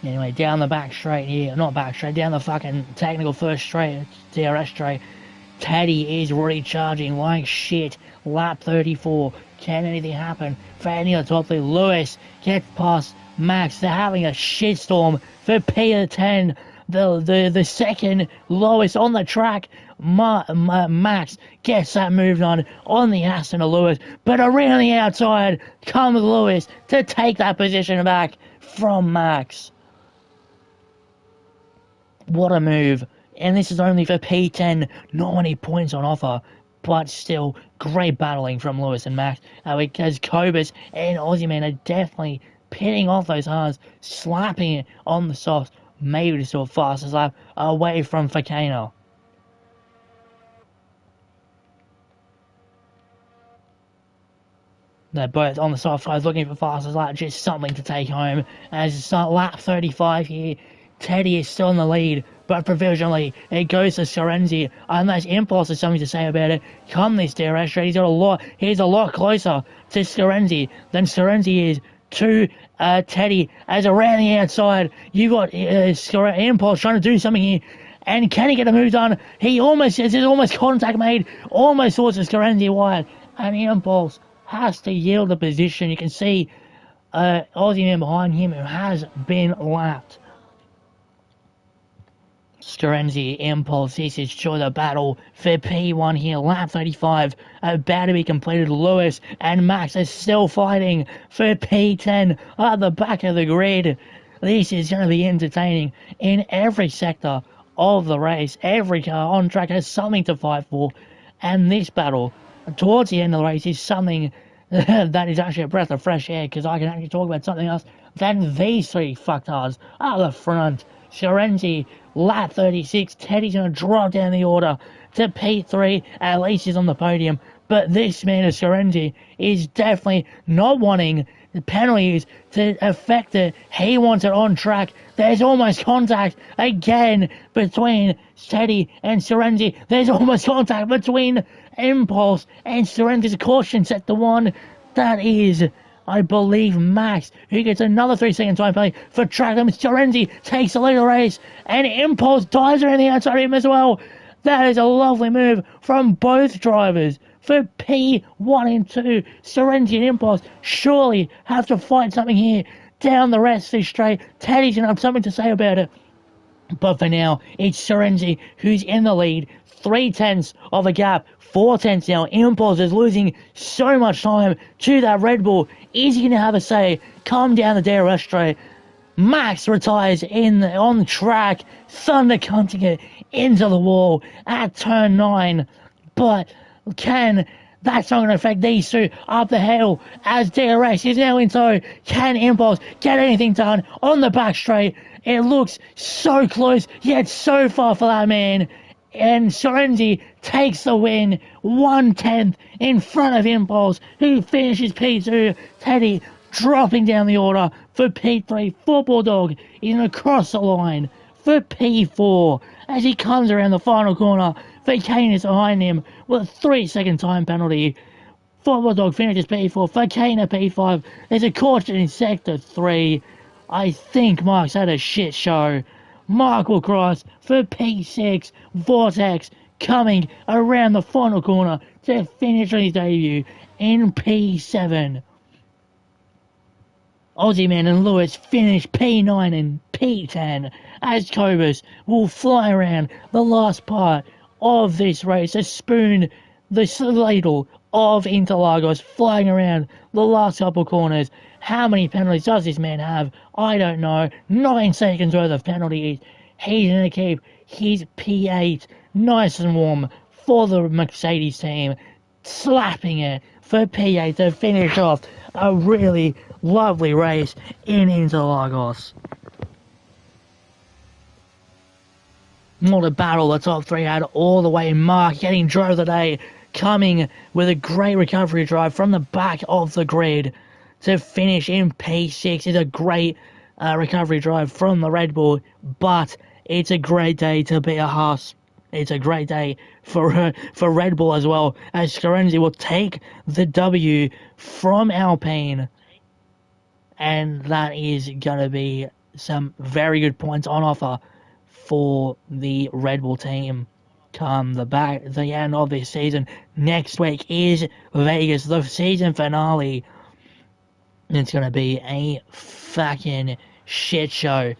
Anyway, down the back straight here, not back straight, down the fucking technical first straight, DRS straight, Teddy is recharging like shit. Lap 34. Can anything happen for any of the top 3? Lewis gets past Max. They're having a shitstorm for P10. The second lowest on the track. Max gets that moved on the Aston of Lewis, but around the outside comes Lewis to take that position back from Max. What a move. And this is only for P10, not many points on offer, but still great battling from Lewis and Max, because Cobus and Aussie Man are definitely pitting off those hards, slapping it on the softs, maybe to still fastest lap away from Fakano. They're both on the soft side looking for fastest lap, just something to take home. As it's lap 35 here, Teddy is still in the lead, but provisionally it goes to Serenzi. Unless Impulse has something to say about it, come this DRS straight, he's a lot closer to Serenzi than Serenzi is to Teddy. As around the outside, you got Impulse trying to do something here. And can he get a move done? There's almost contact made, almost towards the Serenzi wide. And Impulse has to yield the position. You can see Aussie Man behind him who has been lapped. Scarenzi, Impulse, this is sure the battle for P1 here, lap 35, about to be completed. Lewis and Max are still fighting for P10 at the back of the grid. This is going to be entertaining in every sector of the race. Every car on track has something to fight for, and this battle towards the end of the race is something that is actually a breath of fresh air, because I can actually talk about something else than these three fucktards at the front. Scarenzi, lap 36. Teddy's going to drop down the order to P3. At least he's on the podium. But this man of Scarenzi is definitely not wanting the penalties to affect it. He wants it on track. There's almost contact again between Teddy and Scarenzi. There's almost contact between Impulse and Scarenzi's caution set the one. That is, I believe, Max, who gets another 3-second time penalty for track limits. Scarenzi takes the lead of the race, and Impulse dives around the outside of him as well. That is a lovely move from both drivers for P1 and 2. Scarenzi and Impulse surely have to find something here down the rest of this straight. Teddy's going to have something to say about it. But for now, it's Scarenzi who's in the lead. 3/10 of a gap. 4/10 now. Impulse is losing so much time to that Red Bull. Is he going to have a say? Come down the DRS straight. Max retires on track. Thunder cunting it into the wall at turn 9. But that's not going to affect these two up the hill as DRS is now in tow. Can Impulse get anything done on the back straight? It looks so close, yet so far for that man. And Scarenzi takes the win, 1/10 in front of Impulse, who finishes P2. Teddy dropping down the order for P3. Football Dog is across the line for P4 as he comes around the final corner. Kane is behind him with a 3-second time penalty. Football Dog finishes P4. Kane at P5. There's a caution in Sector 3. I think Mark's had a shit show. Mark will cross for P6. Vortex coming around the final corner to finish on his debut in P7. Aussie Man and Lewis finish P9 and P10 as Cobus will fly around the last part of this race, a spoon the ladle of Interlagos flying around the last couple corners. How many penalties does this man have? I don't know. 9 seconds worth of penalties. He's going to keep his P8 nice and warm for the Mercedes team, slapping it for P8 to finish off a really lovely race in Interlagos. What a battle the top three had all the way. Mark getting drive of the day, coming with a great recovery drive from the back of the grid to finish in P6. Is a great recovery drive from the Red Bull, but it's a great day to be a Haas. It's a great day for Red Bull as well, as Scarenzi will take the W from Alpine, and that is going to be some very good points on offer for the Red Bull team come the end of this season. Next week is Vegas, the season finale. It's going to be a fucking shit show,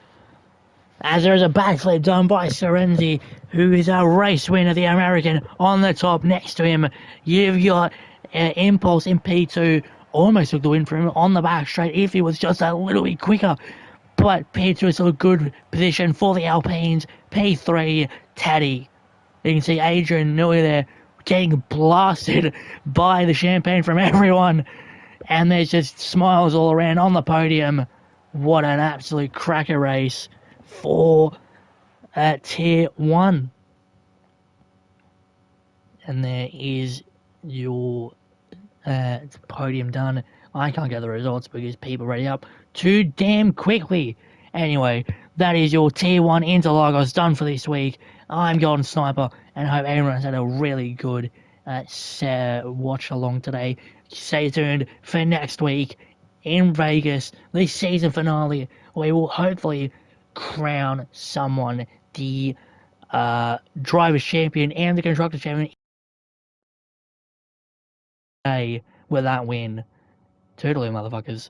as there is a backflip done by Scarenzi, who is a race winner, the American, on the top. Next to him, you've got Impulse in P2, almost took the win for him on the back straight if he was just a little bit quicker. But P2 is still a good position for the Alpines. P3, Teddy. You can see Adrian Newey there getting blasted by the champagne from everyone. And there's just smiles all around on the podium. What an absolute cracker race for Tier 1. And there is your podium done. I can't get the results because people are already up too damn quickly. Anyway, that is your Tier 1 Interlagos done for this week. I'm GoldenSniper, and I hope everyone has had a really good watch along today. Stay tuned for next week in Vegas, the season finale. We will hopefully crown someone the Drivers' Champion and the Constructors' Champion with that win. Toodaloo, motherfuckers.